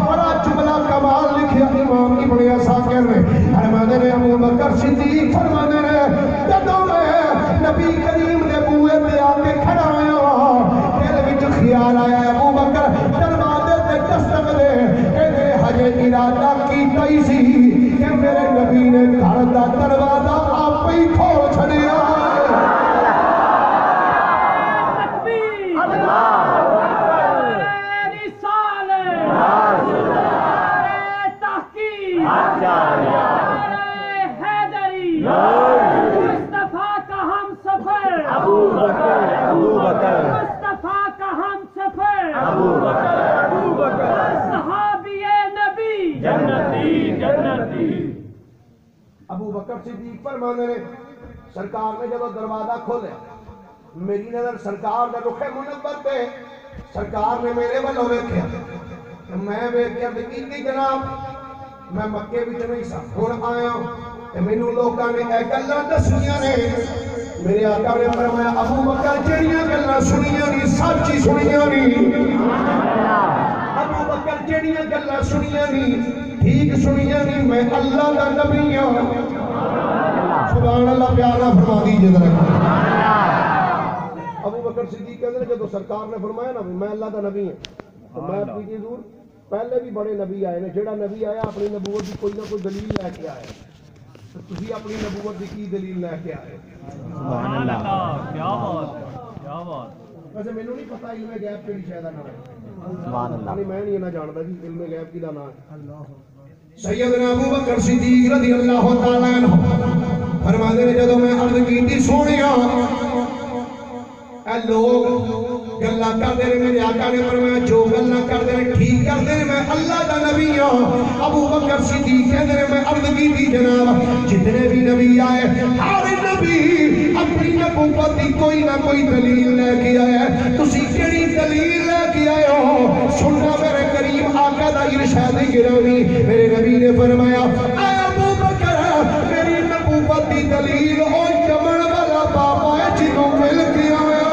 بڑا جملہ کمال لکھیا امام ابن عساکر نے فرماتے نے ابو بکر صدیق فرماتے نے جب میں نبی کریم نے بوئے پہ آ کے کھڑا ہوا دل وچ خیال آیا ابو بکر دروازے تے دستک دے اے ہجے ارادہ کیتا ہی سی کہ میرے نبی نے گھر دا دروازہ آپ ہی کھول چھڑیا ابو بکر صدیق فرمانے نے سرکار نے جب دروازہ کھولے میری نظر سرکار نے رخ منور پہ سرکار نے میرے والوں ویکھیا میں ویکھیا تے کیتی جناب میں مکے وچ نہیں سا ہن آیا تے مینوں لوکاں نے اے گلاں دسیاں نے میرے آقا نے فرمایا ابو بکر جڑیاں گلاں سنیاں نہیں سچ ہی سنیاں نہیں ابو بکر جڑیاں گلاں سنیاں نہیں ٹھیک سنیاں نہیں میں اللہ دا نبی ہوں سبحان اللہ پیارا فرما دیجئے ذرا ابو بکر صدیق کہتے ہیں جب سرکار نے فرمایا نا میں اللہ دا نبی ہوں تو میں اپنی حضور پہلے بھی بڑے نبی آئے نے جڑا نبی آیا اپنی نبوت کی کوئی نہ کوئی دلیل لے کے آئے تو تسی اپنی نبوت کی دلیل لے کے آئے سبحان اللہ کیا بات کیا بات ویسے مینوں نہیں پتہ علم غیب کیڑی شے دا نام ہے سبحان اللہ میں نہیں نہ جاندا جی علم غیب کی دا نام ہے سیدنا ابو بکر صدیق رضی اللہ تعالی عنہ فرماتے ہیں جدوں میں عرض کیتی سونیا اے لوگ گلاں کردے نے میرے آقا نے فرمایا جو گلاں کردے نے ٹھیک کردے نے میں اللہ دا نبی ہوں ابو بکر صدیق کہندے نے میں عرض کیتی جناب جتنے بھی نبی آئے ہر نبی اپنی نبوت کی کوئی نہ کوئی دلیل لے کے آیا ہے تسی کیڑی دلیل لے کے آئے ہو سننا میرے کریم آقا دا ارشاد گرامی میرے نبی نے فرمایا اے ابو بکر میری نبوت کی دلیل او یمن والا بابا ہے جنوں مل کے آیا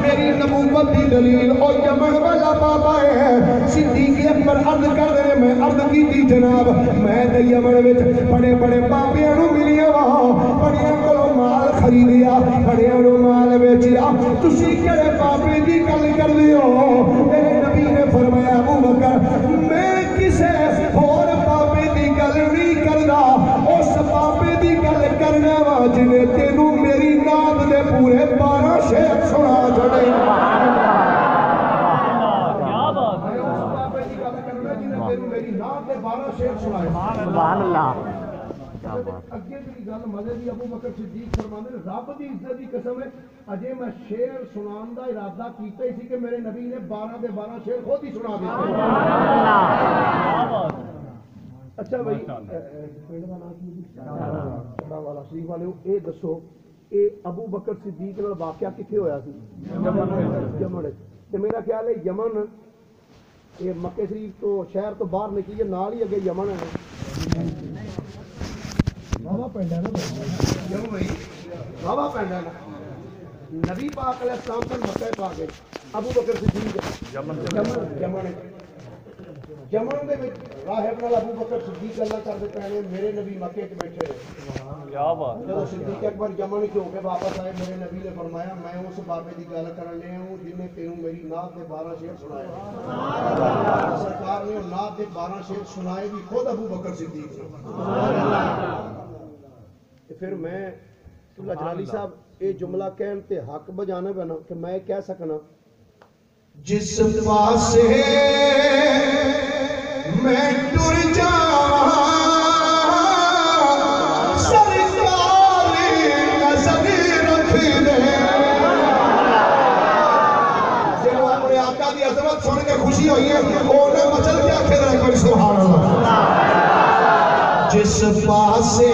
میری نبوت کی دلیل او یمن والا بابا ہے صدیق اکبر عرض کر دے میں عرض کی تھی جناب میں تے یمن وچ بڑے بڑے بابیاں نو ملیا وا بڑیاں کولوں مال خریدیا بڑیاں نو مال ویچیا تسی کہڑے بابے دی گل کردے ہو میرے نبی نے فرمایا ابو بکر میں کسے اور بابے دی گل نہیں کردا اس بابے دی گل کرنا وا جنے تینوں میری نعت دے پورے 12 شعر سنا چھڑے سبحان اللہ اگے دی گل مزے دی ابو بکر صدیق فرماندے نے رب دی عزت دی قسم ہے اجے میں شعر سنان دا ارادہ کیتا ہی سی کہ میرے نبی نے 12 دے 12 شعر خود ہی سنا دیتے اچھا بھائی پنڈ دا نام کی چڑا والا شریف والے اے دسو اے ابو بکر صدیق نال واقعہ کتھے ہویا سی یمن تے میرا خیال ہے یمن یہ مکے شریف تو شہر تو باہر نکلی ہے نال ہی اگے یمن ہے بابا پنڈ ہے نا کیوں بھائی بابا پنڈ ہے نا نبی پاک علیہ السلام پر مکہ پا گئے ابو بکر صدیق یمن یمن دے وچ راہب نال ابو بکر صدیق اللہ کردے پے میرے نبی مکے وچ بیٹھے کیا بات جب صدیق اکبر یمن کے ہو کے واپس آئے میرے نبی نے فرمایا میں اس بابے دی گل کرن لیا ہوں جن نے تینوں میری نعت دے 12 شعر سنائے سرکار نے نعت دے 12 شعر سنائے بھی خود ابو بکر صدیق نے پھر میں اللہ جلالی صاحب یہ جملہ کہن تے حق بجانا پینا کہ میں کہہ سکنا جس پاسے میں ٹر جاواں سرکار نظر رکھ دے جنہوں اپنے آقا دی عظمت سن کے خوشی ہوئی ہے وہ نے مچل کے آکھے رہے کوئی سبحان اللہ جس پاسے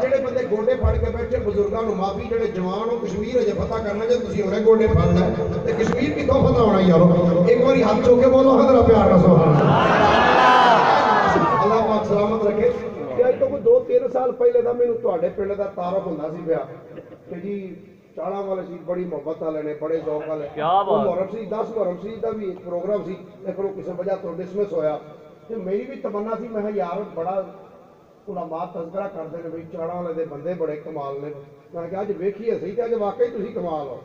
ਜਿਹੜੇ ਬੰਦੇ ਗੋਡੇ ਫੜ ਕੇ ਬੈਠੇ ਬਜ਼ੁਰਗਾਂ ਨੂੰ ਮਾਫੀ, ਜਿਹੜੇ ਜਵਾਨ ਹੋ ਕਸ਼ਮੀਰ ਅਜੇ ਫਤਹ ਕਰਨਾ, ਜੇ ਤੁਸੀਂ ਹੁਣੇ ਗੋਡੇ ਫੜਨਾ ਤੇ ਕਸ਼ਮੀਰ ਕਿੱਥੋਂ ਫਤਹ ਹੋਣਾ ਯਾਰੋ। ਇੱਕ ਵਾਰੀ ਹੱਥ ਚੁੱਕ ਕੇ ਬੋਲੋ ਹਜ਼ਰਾ ਪਿਆਰ ਨਾਲ ਸੁਭਾਨ ਅੱਲਾਹ। ਅੱਲਾਹ ਪਾਕ ਸਲਾਮਤ ਰੱਖੇ। ਤੇ ਅੱਜ ਤੋਂ ਕੋਈ 2-3 ਸਾਲ ਪਹਿਲੇ ਦਾ ਮੈਨੂੰ ਤੁਹਾਡੇ ਪਿੰਡ ਦਾ ਤਾਰਫ ਹੁੰਦਾ ਸੀ ਪਿਆ ਕਿ ਜੀ ਚਾਲਾਂ ਵਾਲੇ ਸੀ, ਬੜੀ ਮੁਹੱਬਤ ਵਾਲੇ ਨੇ, ਬੜੇ ਜ਼ੌਕ ਵਾਲੇ। ਮੁਹਰਮ ਸੀ 10 ਮੁਹਰਮ ਸੀ ਦਾ ਵੀ ਪ੍ਰੋਗਰਾਮ ਸੀ, ਇੱਕ ਨੂੰ ਕਿਸੇ ਵਜ੍ਹਾ ਤੋਂ ਡਿਸਮਿਸ ਹੋਇਆ ਤੇ ਮੇਰੀ ਵੀ ਤਮੰਨਾ ਸੀ, ਮੈਂ ਕਿਹਾ ਯਾਰ ਬੜਾ ਉਲਮਾ ਤਜ਼ਕਰਾ ਕਰਦੇ ਨੇ ਬਈ ਚਾਲਾਂ ਵਾਲੇ ਦੇ ਬੰਦੇ ਬੜੇ ਕਮਾਲ ਨੇ, ਮੈਂ ਕਿਹਾ ਅੱਜ ਵੇਖੀਏ ਸਹੀ ਤੇ ਅੱਜ ਵਾਕਈ ਤੁਸੀਂ ਕਮਾਲ ਹੋ,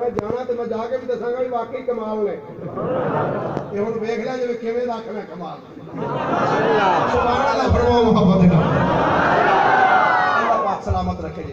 ਮੈਂ ਜਾਣਾ ਤੇ ਮੈਂ ਜਾ ਕੇ ਵੀ ਦੱਸਾਂਗਾ ਵੀ ਵਾਕਈ ਕਮਾਲ ਨੇ। ਇਹ ਹੁਣ ਵੇਖ ਲਿਆ ਜਿਵੇਂ ਕਿਵੇਂ ਦਾ ਆਖਣਾ ਕਮਾਲ। ਸੁਭਾਨ ਅੱਲਾਹ ਫਰਮਾਓ ਮੁਹੱਬਤ ਨਾਲ। ਅੱਲਾਹ ਪਾਕ ਸਲਾਮਤ ਰੱਖੇ ਜੀ।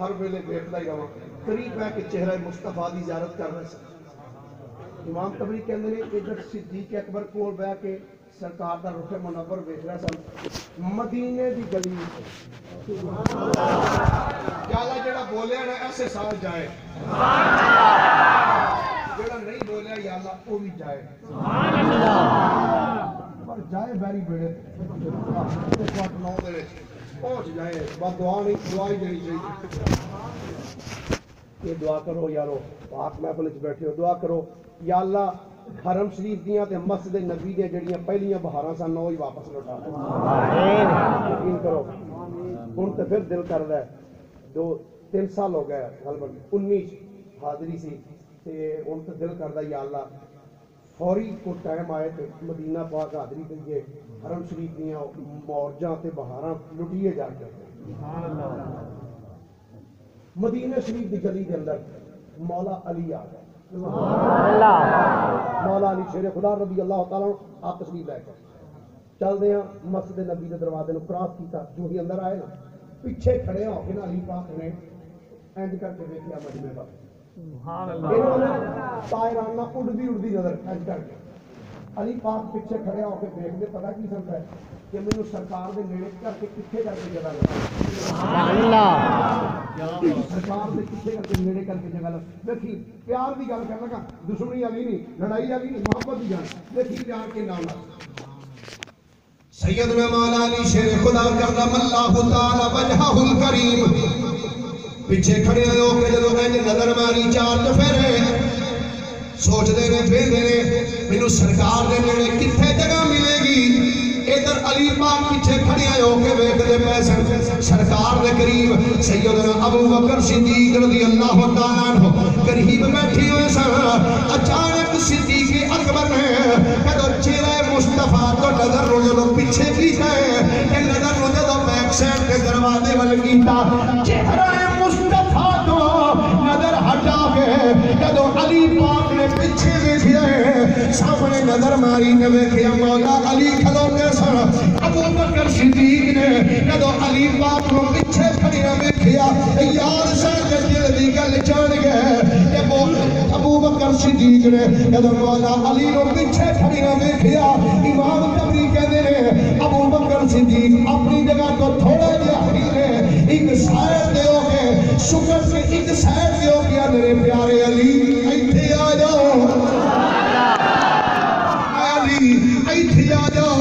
ہر ویلے دیکھتا ہی رہا قریب ہے کہ چہرہ مصطفیٰ دی زیارت کر رہے سن امام تبری کہندے نے ادھر صدیق اکبر کول بیٹھ کے سرکار دا رخ منور ویکھ رہا سن مدینے دی گلی یالا جڑا بولیا نا ایسے سال جائے جڑا نہیں بولیا یالا وہ بھی جائے پر جائے بیری بیڑے پہنچ جائے بس دعا نہیں دعا ہی دینی چاہیے یہ دعا کرو یارو پاک محفل وچ بیٹھے ہو دعا کرو یا اللہ حرم شریف دیاں تے مسجد نبی دے جڑیاں پہلیاں بہاراں سن وہ ہی واپس لوٹا دے یقین کرو ہن تے پھر دل کردا ہے 2-3 سال ہو گئے غالباً 19 حاضری سی تے ہن تے دل کردا یا اللہ فوری کو ٹائم آئے تے مدینہ پاک حاضری کریے حرم شریف دیاں مورجاں تے بہاراں لٹیے جا کے مدینہ شریف دی گلی دے اندر مولا علی آ گئے مولا علی شیر خدا رضی اللہ تعالیٰ آپ تشریف لے کے چل دے ہیں مسجد نبی دے دروازے نو کراس کیتا جو ہی اندر آئے نا پیچھے کھڑے ہو کے نا علی پاک نے اینج کر کے دیکھیا مجمع پر انہوں نے طائرانہ اڑدی نظر اینج کر کے علی پاک پیچھے کھڑے ہو کے دیکھ دے پتہ کی سمجھا ہے کہ مینوں سرکار دے نیڑے کر کے کتھے کر کے جگہ لگا سرکار دے کتھے کر کے نیڑے کر کے جگہ لگا دیکھی پیار دی گل کر لگا دشمنی علی نہیں لڑائی علی نہیں محبت دی گل دیکھی پیار کے نام لگا سیدنا مولا علی شیر خدا کرم اللہ تعالی وجہہ الکریم پیچھے کھڑے ہو کے جدوں انج نظر ماری چار چفیرے سوچ دے نے پھیندے نے مینوں سرکار دے نیڑے کتھے جگہ ملے گی ادھر علی پاک پیچھے کھڑے ہو کے ویکھدے پے سن سرکار دے قریب سیدنا ابو بکر صدیق رضی اللہ تعالی عنہ قریب بیٹھے ہوئے سن اچانک صدیق اکبر نے کدو چہرہ مصطفیٰ کو نظر رو جدو پیچھے کی جائے کہ نظر رو جدو بیک سائڈ کے دروازے وال کیتا چہرہ مصطفیٰ کو نظر ہٹا کے کدو علی پاک نے پیچھے ویکھیا سامنے نظر ماری نے ویکھیا مولا علی کھلوتے سن ابو بکر صدیق نے کدو علی پاک کو پیچھے کھڑیا ویکھیا یار سارے دل دی گل جان گئے کہ ابو بکر صدیق نے کدو مولا علی کو پیچھے کھڑیا ویکھیا امام تبری کہندے نے ابو بکر صدیق اپنی جگہ تو تھوڑا جہا ہلے ایک سائڈ تے ہو کے شکر سے ایک سائڈ تے ہو گیا میرے پیارے علی ایتھے آ جاؤ علی ایتھے آ جاؤ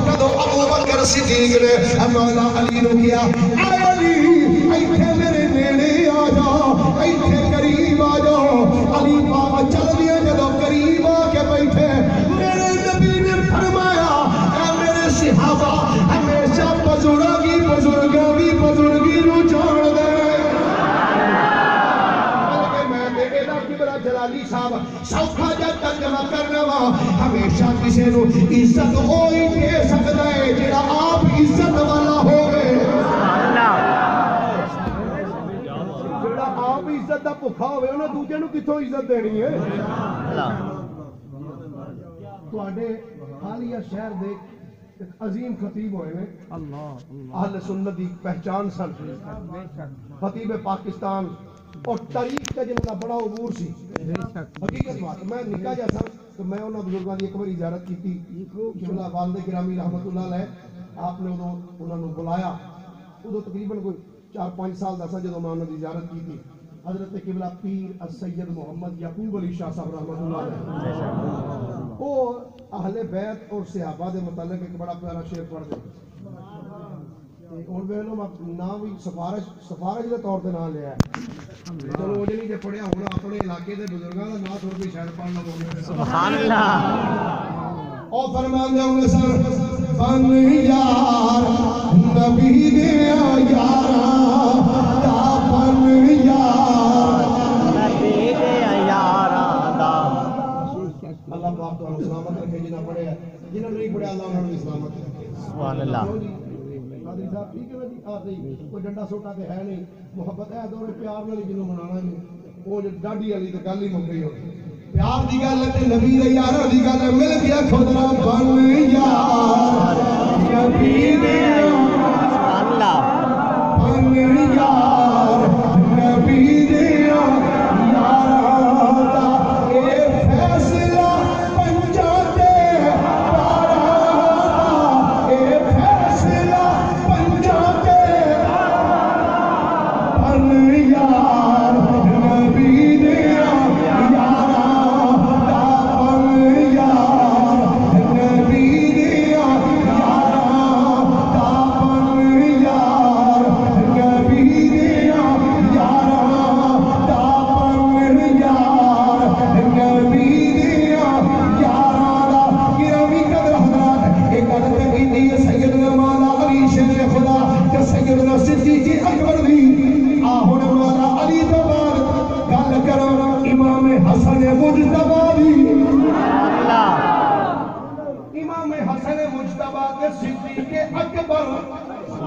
کدو ابو بکر صدیق نے مولا علی نو کیا اے علی ایتھے میرے نیڑے آ جاؤ ایتھے قریب آ جاؤ علی بابا چل دیا جدو قریب آ کے بیٹھے میرے نبی نے فرمایا اے میرے صحابہ ہمیشہ بزرگی نو جان دے جلالی صاحب سوکھا جا ترجمہ کرنا وا ہمیشہ کسی نو عزت ہوئی دے سکتا ہے جڑا آپ عزت والا ہوئے جڑا آپ عزت دا بھکھا ہوئے انہیں دوجے نو کتھوں عزت دینی ہے تواڈے حالیہ شہر دے ایک عظیم خطیب ہوئے ہیں اہل سنت دی پہچان سن خطیب پاکستان اور تاریخ کا جنہوں بڑا عبور سی حقیقت بات میں نکا جیسا تو میں انہوں بزرگاں دی ایک بار زیارت کی تھی قبلہ والد گرامی رحمت اللہ علیہ آپ نے انہوں نے بلایا ادھو تقریباً کوئی 4-5 سال دسا جدو میں انہوں نے زیارت کی تھی حضرت قبلہ پیر السید محمد یعقوب علی شاہ صاحب رحمت اللہ علیہ وہ اہل بیت اور صحابہ دے متعلق ایک بڑا پیارا شعر پڑھ دے اور بہنوں نام بھی سفارش دے طور پہ نام لیا ہے چلو وہ نہیں جب پڑھیا ہونا اپنے علاقے دے بزرگاں دا نام تھوڑا بھی شاید پڑھ لو سبحان اللہ او فرمان دے ہوئے سر بن یار نبی دے یارا دا بن یار نبی دے یارا دا اللہ پاک تو سلامت رکھے جنہاں پڑھے ہیں جنہاں نہیں پڑھے اللہ انہوں نے سلامت رکھے سبحان اللہ قادری صاحب ٹھیک ہے نا جی آ صحیح کوئی ڈنڈا سوٹا تے ہے نہیں محبت ہے دور پیار نال جنوں منانا نہیں وہ ڈاڈی والی تے گل ہی مک گئی ہو پیار دی گل تے نبی دے یاراں دی گل مل گیا خدا بن یار نبی دے سبحان اللہ بن یار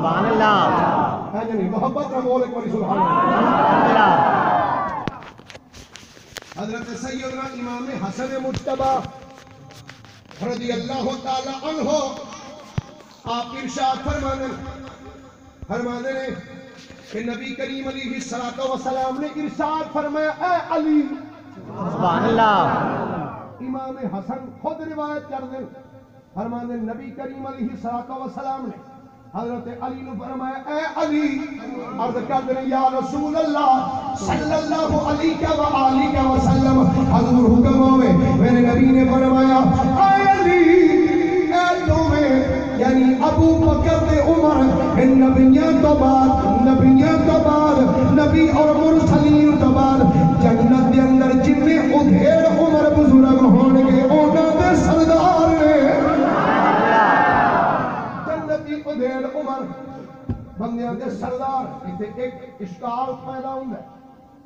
سبحان اللہ ہے جنی محبت کا بول ایک باری سبحان اللہ. سبحان اللہ حضرت سیدنا امام حسن مجتبی رضی اللہ تعالی عنہ آپ ارشاد فرمانے نے کہ نبی کریم علیہ السلام نے ارشاد فرمایا اے علی. سبحان اللہ امام حسن خود روایت کر دیں فرمانے نبی کریم علیہ السلام نے حضرت علی نے فرمایا اے علی عرض کر دیں یا رسول اللہ صلی اللہ علیہ وآلہ وسلم حضور حکم ہوئے میرے نبی نے فرمایا اے علی اے تمہیں یعنی ابو بکر دے عمر نبیوں تو بعد نبی اور مرسلین تو بعد جنت دے اندر جتنے ادھیڑ عمر بزرگ ہونگے انہاں دے سردار نے جنتی ادھیڑ عمر بندیاں دے سردار. اسے ایک اشکال پیدا ہوں ہے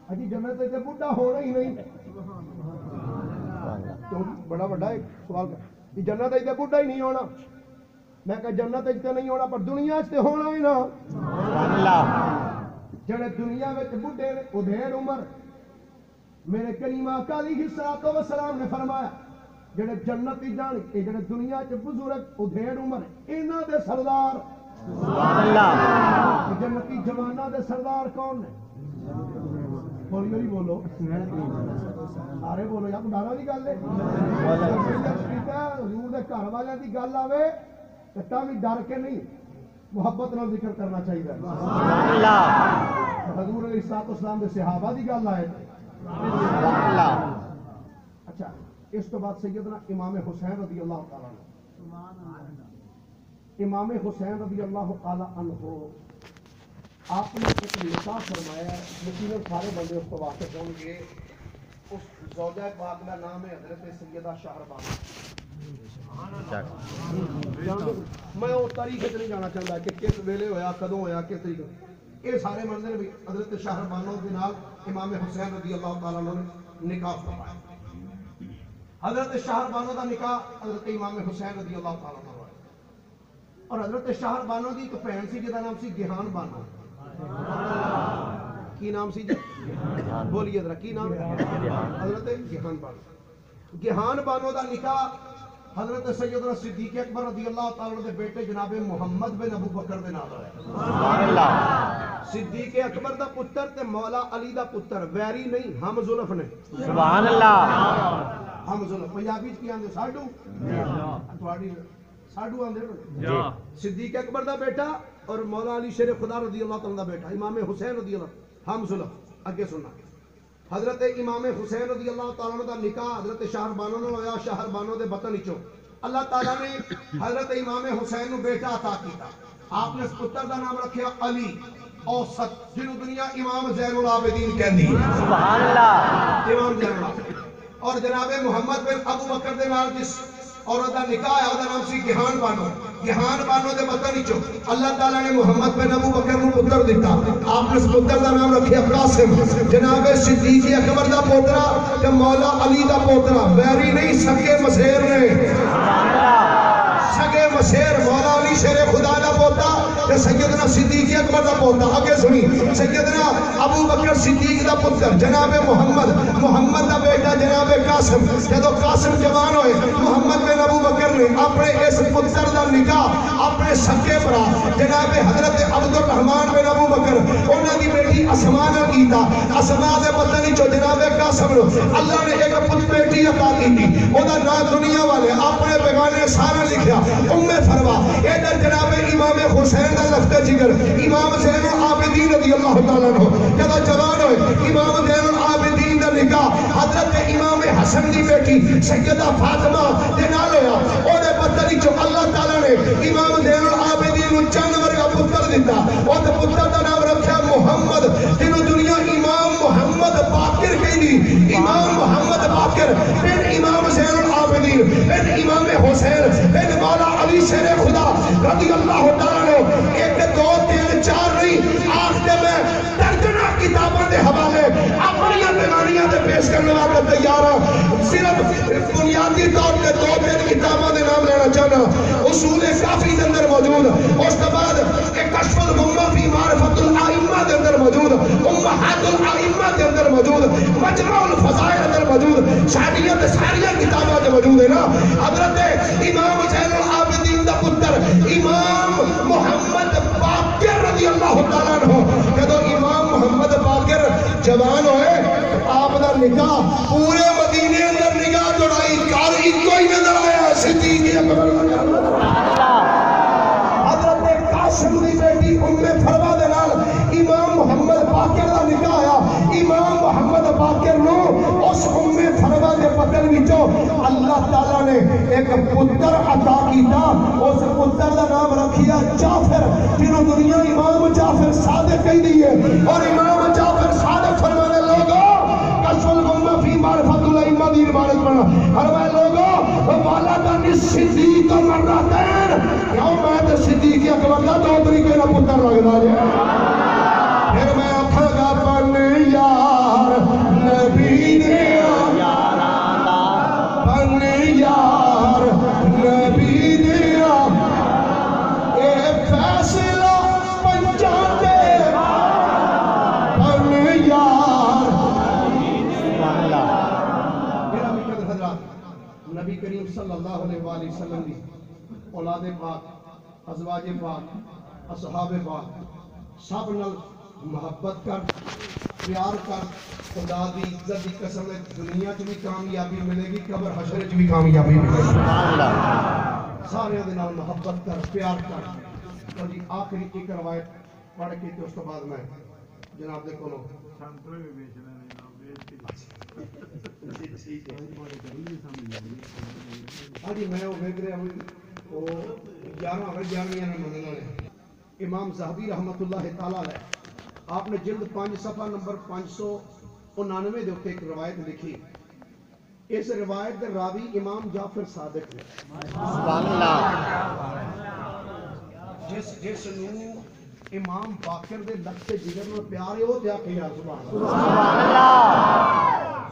اجی جنت دے بڑھا ہونا ہی نہیں تو بڑا بڑا ایک سوال کہ جنت دے بڑھا ہی نہیں ہونا. میں کہا جنت تے نہیں ہونا پر دنیا تے ہونا ہی نا. سبحان اللہ جڑے دنیا وچ بڈھے ادھیڑ عمر میرے کریم آقا علیہ السلام نے فرمایا جڑے جنت ہی جان اے جڑے دنیا وچ بزرگ ادھیڑ عمر انہاں دے سردار سبحان اللہ جنتی جواناں دے سردار کون نے؟ ہولی ہولی بولو سارے بولو یا ڈالا دی گل ہے حضور دے گھر والے دی گل آوے تے بھی ڈر کے نہیں محبت نال ذکر کرنا چاہیے. سبحان اللہ حضور علیہ السلام دے صحابہ دی گل آئے. سبحان اللہ اچھا اس تو بعد سیدنا امام حسین رضی اللہ تعالیٰ عنہ. امام حسین رضی اللہ تعالیٰ عنہ آپ نے ایک نکاح فرمایا ہے یقیناً سارے بندے اس کو واقف ہوں گے. اس زوجہ پاک کا نام ہے حضرت سیدہ شہربانو. میں وہ تاریخ نہیں جانا چاہتا کہ کس ویلے ہویا کدوں ہویا کس طریقے یہ سارے منظر بھی حضرت شہربانو کے نال امام حسین رضی اللہ تعالیٰ عنہ نے نکاح فرمایا. حضرت شہربانو کا نکاح حضرت امام حسین رضی اللہ تعالیٰ عنہ اور حضرت شہربانو کی ایک بہن سی جہاں نام سی گیہان بانو. کی نام سی جی بولیے ذرا کی نام؟ حضرت گیہان بانو. گیہان بانو کا نکاح حضرت سیدنا صدیق اکبر رضی اللہ تعالیٰ عنہ دے بیٹے جناب محمد بن ابو بکر دے نال ہویا. سبحان اللہ صدیق اکبر دا پتر تے مولا علی دا پتر ویری نہیں ہم زلف نے. سبحان اللہ ہم زلف پنجابی چ کی آندے ساڈو تواڈی ساڈو آندے جی صدیق اکبر دا بیٹا اور مولا علی شیر خدا رضی اللہ تعالیٰ دا بیٹا امام حسین رضی اللہ ہم زلف. اگے سننا حضرت امام حسین رضی اللہ تعالیٰ عنہ دا نکاح حضرت شہربانو نے ہویا. شہربانو دے بطن وچوں اللہ تعالیٰ نے حضرت امام حسین نو بیٹا عطا کیتا. آپ نے اس پتر دا نام رکھیا علی اوسط جنہوں دنیا امام زین العابدین کہندی ہے. سبحان اللہ امام زین العابدین. اور جناب محمد بن ابو بکر دے نال جس عورت دا نکاح ہے دا نام سی گیہان بانو. گیہان بانو دے بطن وچوں اللہ تعالیٰ نے محمد بن ابو بکر نو پتر دیتا. آپ نے اس پتر دا نام رکھیا قاسم. جناب صدیق اکبر دا پوترا تے مولا علی دا پوترا ویری نہیں سکے مسیر نے. سبحان اللہ سگے مسیر مولا علی شیر خدا دا پوتا تے سیدنا صدیق اکبر دا پوتا. آگے سنی سیدنا ابو بکر صدیق دا پتر جناب محمد دا بیٹا جناب قاسم. جدو قاسم جوان ہوئے محمد بن ابو بکر نے اپنے اس پتر دا نکاح اپنے سکے برا جناب حضرت عبد الرحمن بن ابو بکر انہوں دی بیٹی اسماء نے کیتا. اسماء دے پتہ نہیں جو جناب قاسم اللہ نے ایک پت بیٹی عطا کی تھی. او دا نام دنیا والے اپنے بیگانے سارا لکھیا ام فروا. ادھر جناب امام حسین دا لفظ جگر امام زین العابدین رضی اللہ تعالیٰ عنہ جب جوان ہوئے امام زین العابدین دا نکاح حضرت امام حسن دی بیٹی سیدہ فاطمہ دے نال ہویا. او دے پتہ نہیں جو اللہ تعالیٰ نے امام زین العابدین نو چند ورگا پتر دیتا. او دے پتر دا نام رکھیا محمد جنہوں دنیا امام محمد باقر کہندی. امام محمد باقر بن امام زین العابدین بن امام حسین بن مولا علی شیر خدا رضی اللہ تعالیٰ عنہ. ایک دو تین چار نہیں آخر میں درجنہ کتابوں دے حوالے اپنی بیماریاں دے پیش کرنے والا تیار ہوں. صرف بنیادی طور پہ دو تین کتابوں دے نام لینا چاہنا. اصول کافی کے اندر موجود. اس کے بعد ایک کشف الغمہ فی معرفت الائمہ دے اندر موجود، امہات الائمہ دے اندر موجود، مجمع الفضائل اندر موجود، شادیت ساریہ کتابہ دے موجود ہے نا۔ حضرت امام زین العابدین دا پتر امام محمد باقر رضی اللہ تعالیٰ عنہ، جدو امام محمد باقر جوان ہوئے آپ دا نکاح پورے مدینے اندر نکاح جڑائی کار ایک کوئی نظر آیا صدیق اکبر حضرت قاسم دی بیٹی ام فروا دے نال امام محمد باقر دا نکاح آیا۔ امام محمد باقر نو اس ام فروا دے پتر وچوں اللہ تعالیٰ نے ایک پتر عطا کیتا، اس پتر دا نام رکھیا جعفر، جنہوں دنیا امام جعفر صادق کہی دی ہے، اور امام جعفر صادق فرمانے لوگوں کشف الغمہ فی معرفت الائمہ دی عبارت بنا فرمائے لوگوں والا دن صدیق مرتين کیوں میں تے صدیق اکبر دا دو طریقے نہ پتر لگدا جے پھر میں آکھاں گا بن یار نبی دے بن یار نبی دے اے فیصلہ پنجاں دے بن یار میرا مقدر حضرات، نبی کریم صلی اللہ علیہ وآلہ وسلم دی اولاد پاک، ازواج پاک، اصحاب پاک سب نال محبت کر، پیار کر، خدا دی عزت دی قسم ہے دنیا چ بھی کامیابی ملے گی، قبر حشر چ بھی کامیابی ملے گی۔ سارے دے نال محبت کر، پیار کر۔ اور جی آخری ایک روایت پڑھ کے تو اس کے بعد میں جناب دے کولوں ہاں جی میں وہ دیکھ رہا ہوں وہ 11 نے منگنا ہے امام زہبی رحمت اللہ تعالیٰ علیہ، آپ نے جلد 5 صفحہ نمبر 599 دے اوپر ایک روایت لکھی۔ اس روایت دے راوی امام جعفر صادق نے، سبحان اللہ جس نو امام باقر دے لفظ جگر میں پیار ہے وہ تے آکھے یا سبحان اللہ، سبحان اللہ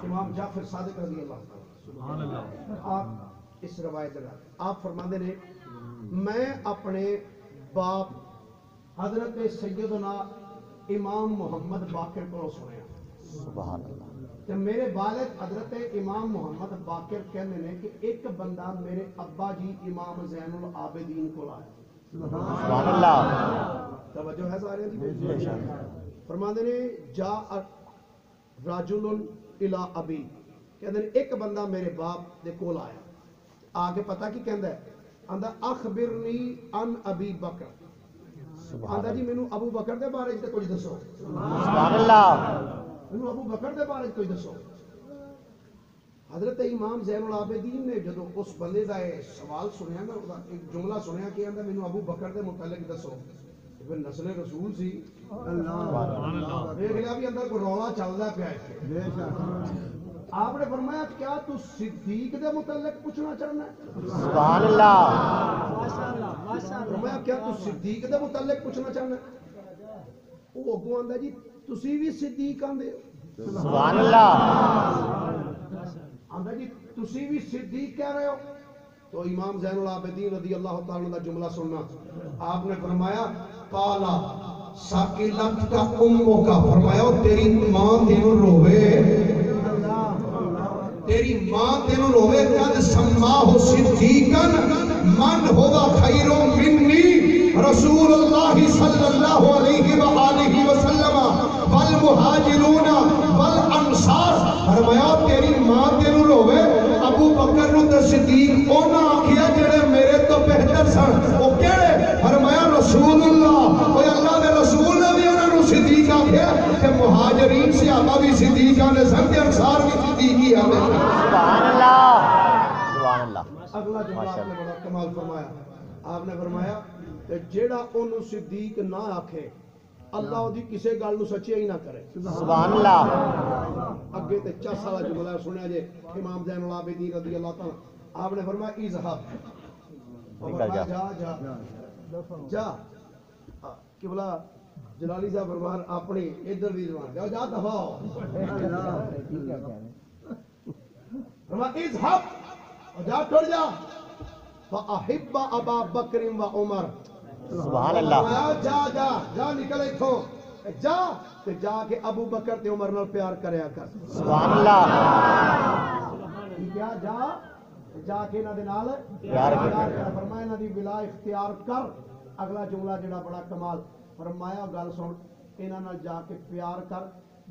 امام جعفر صادق رضی اللہ سبحان اللہ۔ آپ اس روایت میں آپ فرماندے نے میں اپنے باپ حضرت سیدنا امام محمد باقر کو سنیا، سبحان اللہ کہ میرے والد حضرت امام محمد باقر کہنے نے کہ ایک بندہ میرے ابا جی امام زین العابدین کو آیا۔ سبحان اللہ توجہ ہے سارے دی؟ فرماندے نے جا رجل الی ابی، کہندے نے ایک بندہ میرے باپ دے کول آیا، آگے پتہ کی کہندا ہے، آندا اخبرنی عن ابی بکر، آندا جی مینوں ابو بکر دے بارے وچ کچھ دسو، سبحان اللہ مینوں ابو بکر دے بارے وچ کچھ دسو۔ حضرت امام زین العابدین نے جدو اس بندے دا سوال سنیا نا، ایک جملہ سنیا کہ آندا مینوں ابو بکر دے متعلق دسو، پھر نسل رسول سی اللہ دیکھ لیا بھی اندر کوئی رولا چلدا پیا ہے۔ آپ نے فرمایا کیا تو صدیق دے متعلق پوچھنا چاہنا ہے؟ سبحان اللہ فرمایا کیا تو صدیق دے متعلق پوچھنا چاہنا ہے؟ وہ اگوں آندا جی تسی بھی صدیق آندے ہو؟ سبحان اللہ آندا جی تسی بھی صدیق کہہ رہے ہو؟ تو امام زین العابدین رضی اللہ تعالیٰ عنہ دا جملہ سننا، آپ نے فرمایا قالا ساکلت کا امو کا، فرمایا تیری ماں تینوں روے، تیری ماں تینوں روے، قد سماہ صدیقا من ہوا خیر منی رسول اللہ صلی اللہ علیہ وآلہ وسلم والمہاجرون والانصار، فرمایا تیری ماں تینوں روے، ابو بکر نو تے صدیق اونا آکھیا جڑے میرے تو بہتر سن، وہ کیڑے؟ فرمایا رسول اللہ، کوئی اللہ دے رسول نے بھی انہوں نے صدیق آکھیا کہ مہاجرین صحابہ بھی صدیق آنے سن تے انصار بھی صدیقی آنے سن۔ سبحان اللہ سبحان اللہ۔ اگلا جملہ آپ نے بڑا کمال فرمایا، آپ نے فرمایا کہ جیڑا انہوں صدیق نہ آکھے اللہ دی کسے گل نو سچی ہی نہ کرے۔ سبحان اللہ اگے تے 4 سالہ جملہ سنیا جے امام زین العابدین رضی اللہ تعالیٰ، آپ نے فرمایا اذهب، فرمایا جا جا جا، کہ بلا جلالی صاحب فرمان اپنی ادھر بھی زبان جا جا دفع ہو، فرمایا اذهب، جا ٹر جا، فاحب ابا بکر و عمر، سبحان اللہ جا جا جا نکل اتھوں جا تے جا کے ابو بکر تے عمر نال پیار کریا کر سبحان اللہ کیا جا جا کے انہاں دے نال پیار کر فرمایا انہاں دی ولا اختیار کر اگلا جملہ جڑا بڑا کمال فرمایا گل سن انہاں نال جا کے پیار کر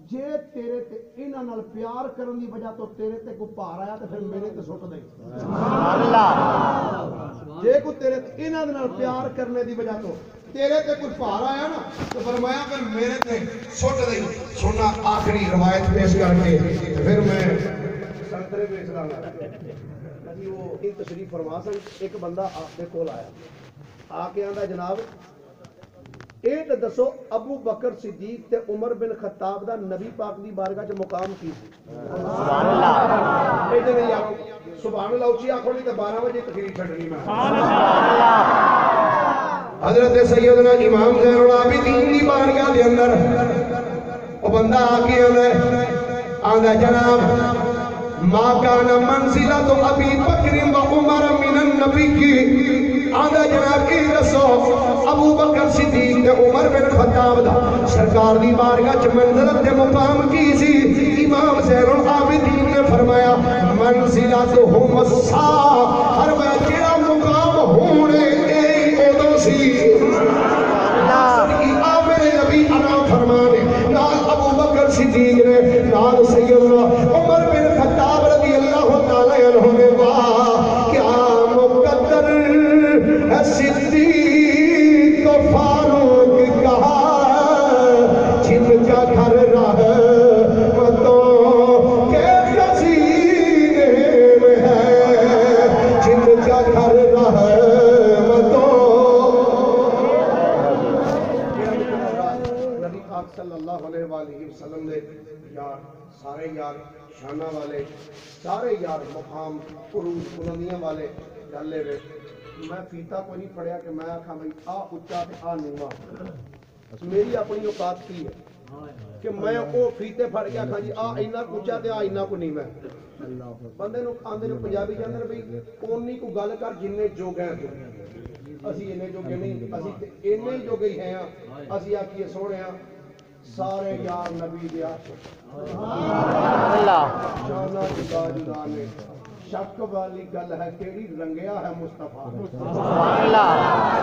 جے تیرے تے انہاں نال پیار کرن دی وجہ تو تیرے تے کوئی بھار آیا تے پھر میرے تے سٹ دے سبحان اللہ جے کوئی تیرے تے انہاں دے نال پیار کرنے دی وجہ تو تیرے تے کوئی بھار آیا نا تو فرمایا پھر میرے تے سٹ دے سننا آخری روایت پیش کر کے پھر میں سنترے بیچ رہا ہوں وہ ایک تشریف فرما سن ایک بندہ آپ دے کول آیا آ کے آندا جناب اے تے دسو ابو بکر صدیق تے عمر بن خطاب دا نبی پاک دی بارگاہ چ مقام کی سی سبحان اللہ اے تے نہیں آکھو سبحان اللہ اونچی آکھو نہیں تے 12 بجے تقریر چھڈنی میں سبحان اللہ حضرت سیدنا امام زین العابدین دی بارگاہ دے اندر او بندہ آ کے آندا جناب ما کان منزلۃ ابی بکر و عمر من النبی آندا جناب کی دسو ابو بکر صدیق تے عمر بن خطاب دا سرکار دی بارگاہ چ منزلت تے مقام کی سی امام زین العابدین نے فرمایا منزلتہم الساعہ ہر وقت جڑا مقام ہونے اے اودوں سی میرے نبی آرام فرمانے نال ابو بکر صدیق نے نال سیدنا عمر بن خطاب رضی اللہ تعالی عنہ نے واہ کیا مقدر ہے صدیق و فاروق کہا جن کا گھر رحمتوں کے خزینے میں ہے جن کا گھر رحمتوں صلی اللہ علیہ وآلہ وسلم دے یار سارے یار شانہ والے سارے یار مقام عروج بلندیاں والے گلے وے میں فیتا کو نہیں پڑھیا کہ میں آکھاں بھئی آ اچا تے آ نیواں میری اپنی اوقات کی ہے کہ میں او فیتے پھڑ کے آکھاں جی آ اینا کو اچا تے آ اینا کو نیواں بندے نو آندے نو پنجابی جاندے بھئی اونی کو گل کر جننے جوگے ہیں اسی انے جوگے نہیں اسی انے جوگے ہی ہیں اسی آکھیے سونے ہیں سارے یار نبی دے عاشق اللہ شانہ جدا جدا نے شک والی گل ہے کیڑی رنگیا ہے مصطفیٰ سبحان اللہ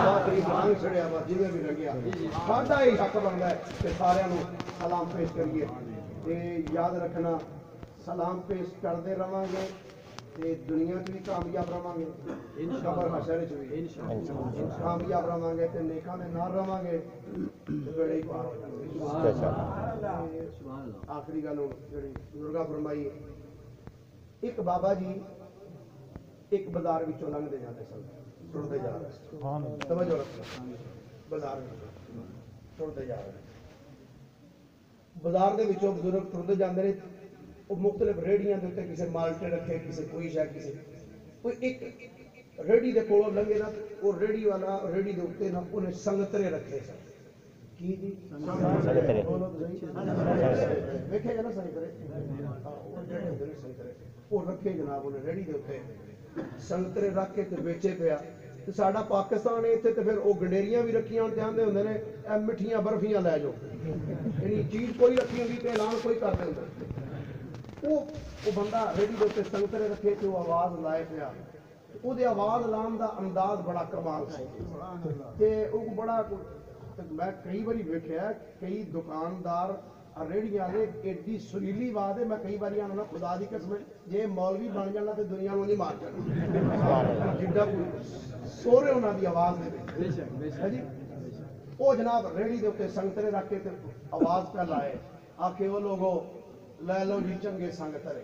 آخری رنگ چھڑیا وا جویں بھی رنگیا ساڈا ہی حق بندا ہے کہ سارے نو سلام پیش کریے تے یاد رکھنا سلام پیش کرتے رہاں گے تے دنیا چ بھی کامیاب رہاں گے قبر حشر چ بھی کامیاب رہاں گے تے نیکاں دے نال رہاں گے تے بڑے ہی پار ہو جانے آخری گل جڑی بزرگاں فرمائی ایک بابا جی ایک بازار وچوں لنگدے جاندے سن ٹرتے جا رہے توجہ رکھو بازار ٹرتے جا رہے بازار دے وچوں بزرگ ٹرتے جاندے نے وہ مختلف ریڑیاں دے اوتے کسے مالٹے رکھے کسے کوئی شے کسے کوئی ایک ریڑی دے کولوں لنگے نا وہ ریڑی والا ریڑی دے اوتے نا انہیں سنگترے رکھے سن کی جی سنگترے ویکھے گا نا سنگترے وہ رکھے جناب انہیں ریڑی دے اوتے سنگترے رکھ کے تے بیچے پیا تے ساڈا پاکستان ایتھے تے پھر او گنڈیریاں بھی رکھیاں تے آندے ہوندے نے اے مٹھیاں برفیاں لے جاؤ یعنی چیز کوئی رکھی ہوندی تے اعلان کوئی کر دیندا وہ بندہ ریڑی دے اوتے سنگترے رکھے تے وہ آواز لائے پیا او دے آواز لان دا انداز بڑا کمال سی تے او بڑا میں کئی باری ویکھیا کئی دکاندار ریڑیاں والے ایڈی سریلی آواز ہے میں کئی باری آنا خدا دی قسم جے مولوی بن جانا تے دنیا نوں نہیں مار جانا جڈا کوئی سورے انہاں دی آواز دے جی او جناب ریڑی دے اوتے سنگترے رکھ کے تے آواز پہ لائے آکھے او لوگو لے لو جی چنگے سنگترے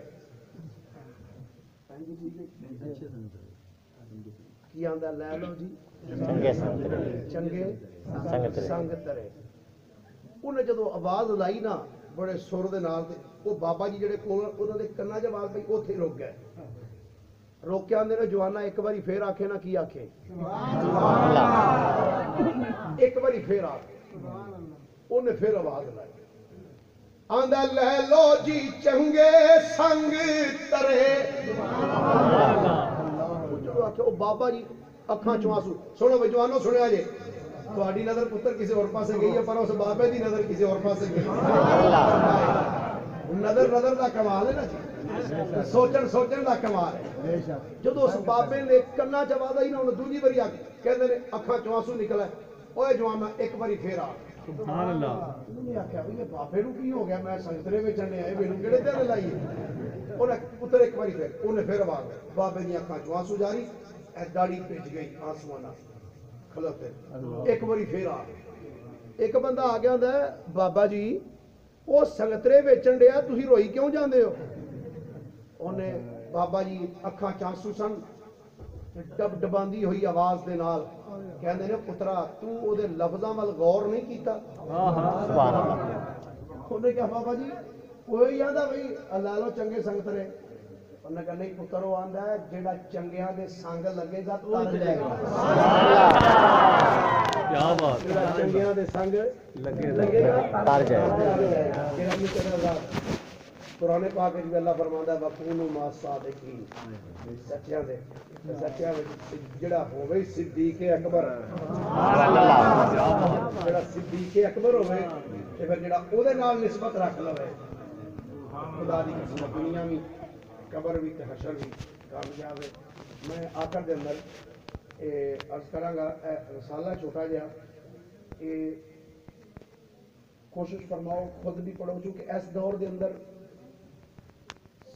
کی آندا لے لو جی چنگے سنگترے چنگے سنگترے سنگترے انہیں جدو آواز لائی نا بڑے سر دے نال تے او بابا جی جڑے کول انہاں دے کناں 'چ آواز پئی اوتھے رک گئے روک کے آندے نے جوانا ایک باری پھر آکھے نا کی آکھے سبحان اللہ ایک باری پھر آکھے انہیں پھر آواز لائی آندا لے لو جی چنگے سنگترے او بابا جی اکھاں چوں آنسو سنو بھائی جوانو سنیا جے ਤੁਹਾਡੀ ਨਜ਼ਰ ਪੁੱਤਰ ਕਿਸੇ ਹੋਰ ਪਾਸੇ ਗਈ ਹੈ ਪਰ ਉਸ ਬਾਬੇ ਦੀ ਨਜ਼ਰ ਕਿਸੇ ਹੋਰ ਪਾਸੇ ਗਈ ਨਜ਼ਰ ਦਾ ਕਮਾਲ ਹੈ ਨਾ ਜੀ ਸੋਚਣ ਦਾ ਕਮਾਲ ਹੈ ਜਦੋਂ ਉਸ ਬਾਬੇ ਨੇ ਕੰਨਾਂ ਚ ਆਵਾਜ਼ ਆਈ ਨਾ ਉਹਨੇ ਦੂਜੀ ਵਾਰੀ ਆ ਕੇ ਕਹਿੰਦੇ ਨੇ ਅੱਖਾਂ ਚੋਂ ਆਂਸੂ ਨਿਕਲੇ ਓਏ ਜਵਾਨਾ ਇੱਕ ਵਾਰੀ ਫੇਰ ਆ ਸੁਭਾਨ ਅੱਲਾਹ ਉਹਨੇ ਆਖਿਆ ਵੀ ਇਹ ਬਾਬੇ ਨੂੰ ਕੀ ਹੋ ਗਿਆ ਮੈਂ ਸੰਗਤਰੇ ਵੇਚਣ ਆਏ ਮੈਨੂੰ ਕਿਹੜੇ ਦਿਨ ਲਾਈ ਉਹਨੇ ਪੁੱਤਰ ਇੱਕ ਵਾਰੀ ਫੇਰ ਉਹਨੇ ਫੇਰ ਆਵਾਜ਼ ਬਾਬੇ ਦੀਆਂ ਅੱਖਾਂ ਚੋਂ ਆਂਸੂ ਜਾਰੀ ਐ ਦਾੜੀ ਭਿੱਜ ਗਈ ਆਂਸੂਆਂ ਨਾਲ ਖਲੋਤੇ ਇੱਕ ਵਾਰੀ ਫੇਰ ਆ ਇੱਕ ਬੰਦਾ ਆ ਗਿਆ ਹੁੰਦਾ ਬਾਬਾ ਜੀ ਉਹ ਸੰਗਤਰੇ ਵੇਚਣ ਡਿਆ ਤੁਸੀਂ ਰੋਈ ਕਿਉਂ ਜਾਂਦੇ ਹੋ ਉਹਨੇ ਬਾਬਾ ਜੀ ਅੱਖਾਂ ਚ ਆਂਸੂ ਸਨ ਡਬ ਡਬਾਂਦੀ ਹੋਈ ਆਵਾਜ਼ ਦੇ ਨਾਲ ਕਹਿੰਦੇ ਨੇ ਪੁੱਤਰਾ ਤੂੰ ਉਹਦੇ ਲਫ਼ਜ਼ਾਂ ਵੱਲ ਗੌਰ ਨਹੀਂ ਕੀਤਾ ਸੁਭਾਨ ਅੱਲਾਹ ਉਹਨੇ ਕਿਹਾ ਬਾਬਾ ਜੀ ਕੋਈ ਆਂਦਾ ਬਈ ਅੱਲਾ ਲੋ ਚੰਗੇ ਸੰਗਤਰੇ ਉਹਨੇ ਕਹਿੰਦਾ ਨਹੀਂ ਪੁੱਤਰ ਉਹ ਆਂਦਾ ਜਿਹੜਾ ਚੰਗਿਆਂ ਦੇ ਸੰਗ ਲੱਗੇਗਾ ਤਰ ਜਾਏਗਾ ਕੀ ਬਾਤ ਜਿਹੜਾ ਚੰਗਿਆਂ ਦੇ ਸੰਗ ਲੱਗੇਗਾ ਤਰ ਜਾਏਗਾ ਜਿਹੜਾ ਨਹੀਂ ਕਹਿੰਦਾ ਪੁਰਾਣੇ ਪਾਕ ਵਿੱਚ ਵੀ ਅੱਲਾ ਫਰਮਾਉਂਦਾ ਵਕੂਨੂ ਮਾ ਸਾਦਿਕੀਨ ਸੱਚਿਆਂ ਦੇ ਸੱਚਿਆਂ ਵਿੱਚ ਜਿਹੜਾ ਹੋਵੇ ਸਿੱਦੀਕ ਅਕਬਰ ਜਿਹੜਾ ਸਿੱਦੀਕ ਅਕਬਰ ਹੋਵੇ ਤੇ ਫਿਰ ਜਿਹੜਾ ਉਹਦੇ ਨਾਲ ਨਿਸਬਤ ਰੱਖ ਲਵੇ ਖੁਦਾ ਦੀ ਕਸਮ ਦੁਨੀਆ ਵੀ ਕਬਰ ਵੀ ਤੇ ਹਸ਼ਰ ਵੀ ਕਾਮਯਾਬ ਹੈ ਮੈਂ ਆਖਰ ਦੇ ਅੰਦਰ ਇਹ ਅਰਜ਼ ਕਰਾਂਗਾ ਰਸਾਲਾ ਛੋਟਾ ਜਿਹਾ ਇਹ ਕੋਸ਼ਿਸ਼ ਫਰਮਾਓ ਖੁਦ ਵੀ ਪੜੋ ਕਿਉਂਕਿ ਇਸ ਦੌਰ ਦੇ ਅੰਦਰ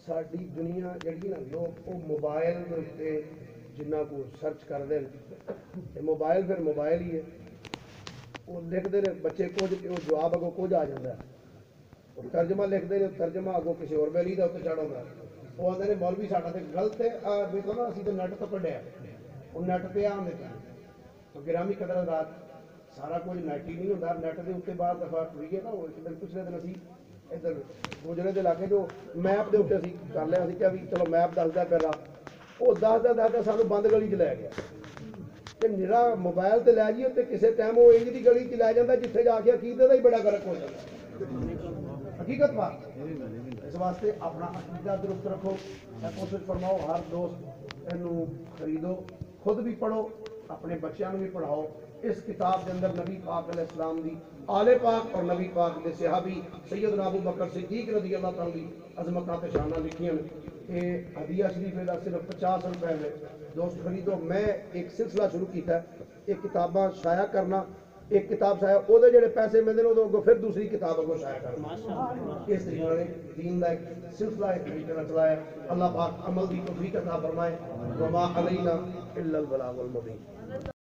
ਸਾਡੀ ਦੁਨੀਆ ਜਿਹੜੀ ਨਾ ਲੋਕ ਉਹ ਮੋਬਾਈਲ ਦੇ ਉੱਤੇ ਜਿੰਨਾ ਕੁ ਸਰਚ ਕਰਦੇ ਨੇ ਤੇ ਮੋਬਾਈਲ ਫਿਰ ਮੋਬਾਈਲ ਹੀ ਹੈ ਉਹ ਲਿਖਦੇ ਨੇ ਬੱਚੇ ਕੁਝ ਉਹ ਜਵਾਬ ਅੱਗੋਂ ਕੁਝ ਆ ਜਾਂਦਾ ਉਹ ਤਰਜਮਾ ਲਿਖਦੇ ਨੇ ਤਰਜਮਾ ਅੱਗੋਂ ਕਿਸੇ ਹੋਰ ਬੈਲੀ ਦਾ ਉੱਤੇ ਚੜਾਉਂਦਾ ਉਹ ਆਉਂਦੇ ਨੇ ਮੌਲਵੀ ਸਾਡਾ ਤੇ ਗਲਤ ਹੈ ਵੇਖੋ ਨਾ ਅਸੀਂ ਤਾਂ ਨੈਟ ਤੋਂ ਪੜਿਆ ਉਹ ਨੈਟ ਤੇ ਆਉਂਦੇ ਤਾਂ ਗਿਰਾਮੀ ਕਦਰ ਰਾਤ ਸਾਰਾ ਕੁਝ ਨੈਟ ਹੀ ਨਹੀਂ ਹੁੰਦਾ ਨੈਟ ਦੇ ਉੱਤੇ ਬਾਅਦ ਦਫਾ ਟੁਰੀਏ ਨਾ ਉਹ ਇੱਕ ਦਿਨ ਪਿਛਲੇ ਦਿਨ ਅਸੀਂ ਇੱਧਰ ਗੁਜਰੇ ਦੇ ਇਲਾਕੇ ਜੋ ਮੈਪ ਦੇ ਉੱਤੇ ਅਸੀਂ ਕਰ ਲਿਆ ਅਸੀਂ ਕਿਹਾ ਵੀ ਚਲੋ ਮੈਪ ਦੱਸਦਾ ਪਿਆ ਉਹ ਦੱਸਦਾ ਸਾਨੂੰ ਬੰਦ ਗਲੀ 'ਚ ਲੈ ਗਿਆ ਤੇ ਨਿਰਾ ਮੋਬਾਈਲ ਤੇ ਲੈ ਜਾਈਏ ਤੇ ਕਿਸੇ ਟਾਈਮ ਉਹ ਇੰਜ ਦੀ ਗਲੀ 'ਚ ਲੈ ਜਾਂਦਾ ਜਿੱਥੇ ਜਾ ਕੇ ਅਕੀਦੇ ਦਾ ਹੀ ਬੜਾ ਗਰਕ ਹੋ ਜਾਂਦਾ ਹਕੀਕਤ ਬਾਤ ਇਸ ਵਾਸਤੇ ਆਪਣਾ ਅਕੀਦਾ ਦਰੁਸਤ ਰੱਖੋ ਕੋਸ਼ਿਸ਼ ਫਰਮਾਓ ਹਰ ਦੋਸਤ ਇਹਨੂੰ ਖਰੀਦੋ ਖੁਦ ਵੀ ਪੜੋ ਆਪਣੇ ਬੱਚਿਆਂ ਨੂੰ ਵੀ ਪੜਾਓ اس کتاب کے اندر نبی پاک علیہ السلام دی آل پاک اور نبی پاک دے صحابی سیدنا ابو بکر صدیق رضی اللہ تعالی دی عظمتاں تے شاناں لکھیاں یہ ہدیہ شریف دا صرف 50 روپے میں دوست خریدو میں ایک سلسلہ شروع کیتا ہے ایک کتاباں شائع کرنا ایک کتاب شائع او دے جڑے پیسے ملدے نے او پھر دوسری کتاب کو شائع کرنا ماشاءاللہ اس طریقے نے دین دا ایک سلسلہ ایک طریقے چلایا اللہ پاک عمل دی توفیق عطا فرمائے وما علینا الا البلاغ المبین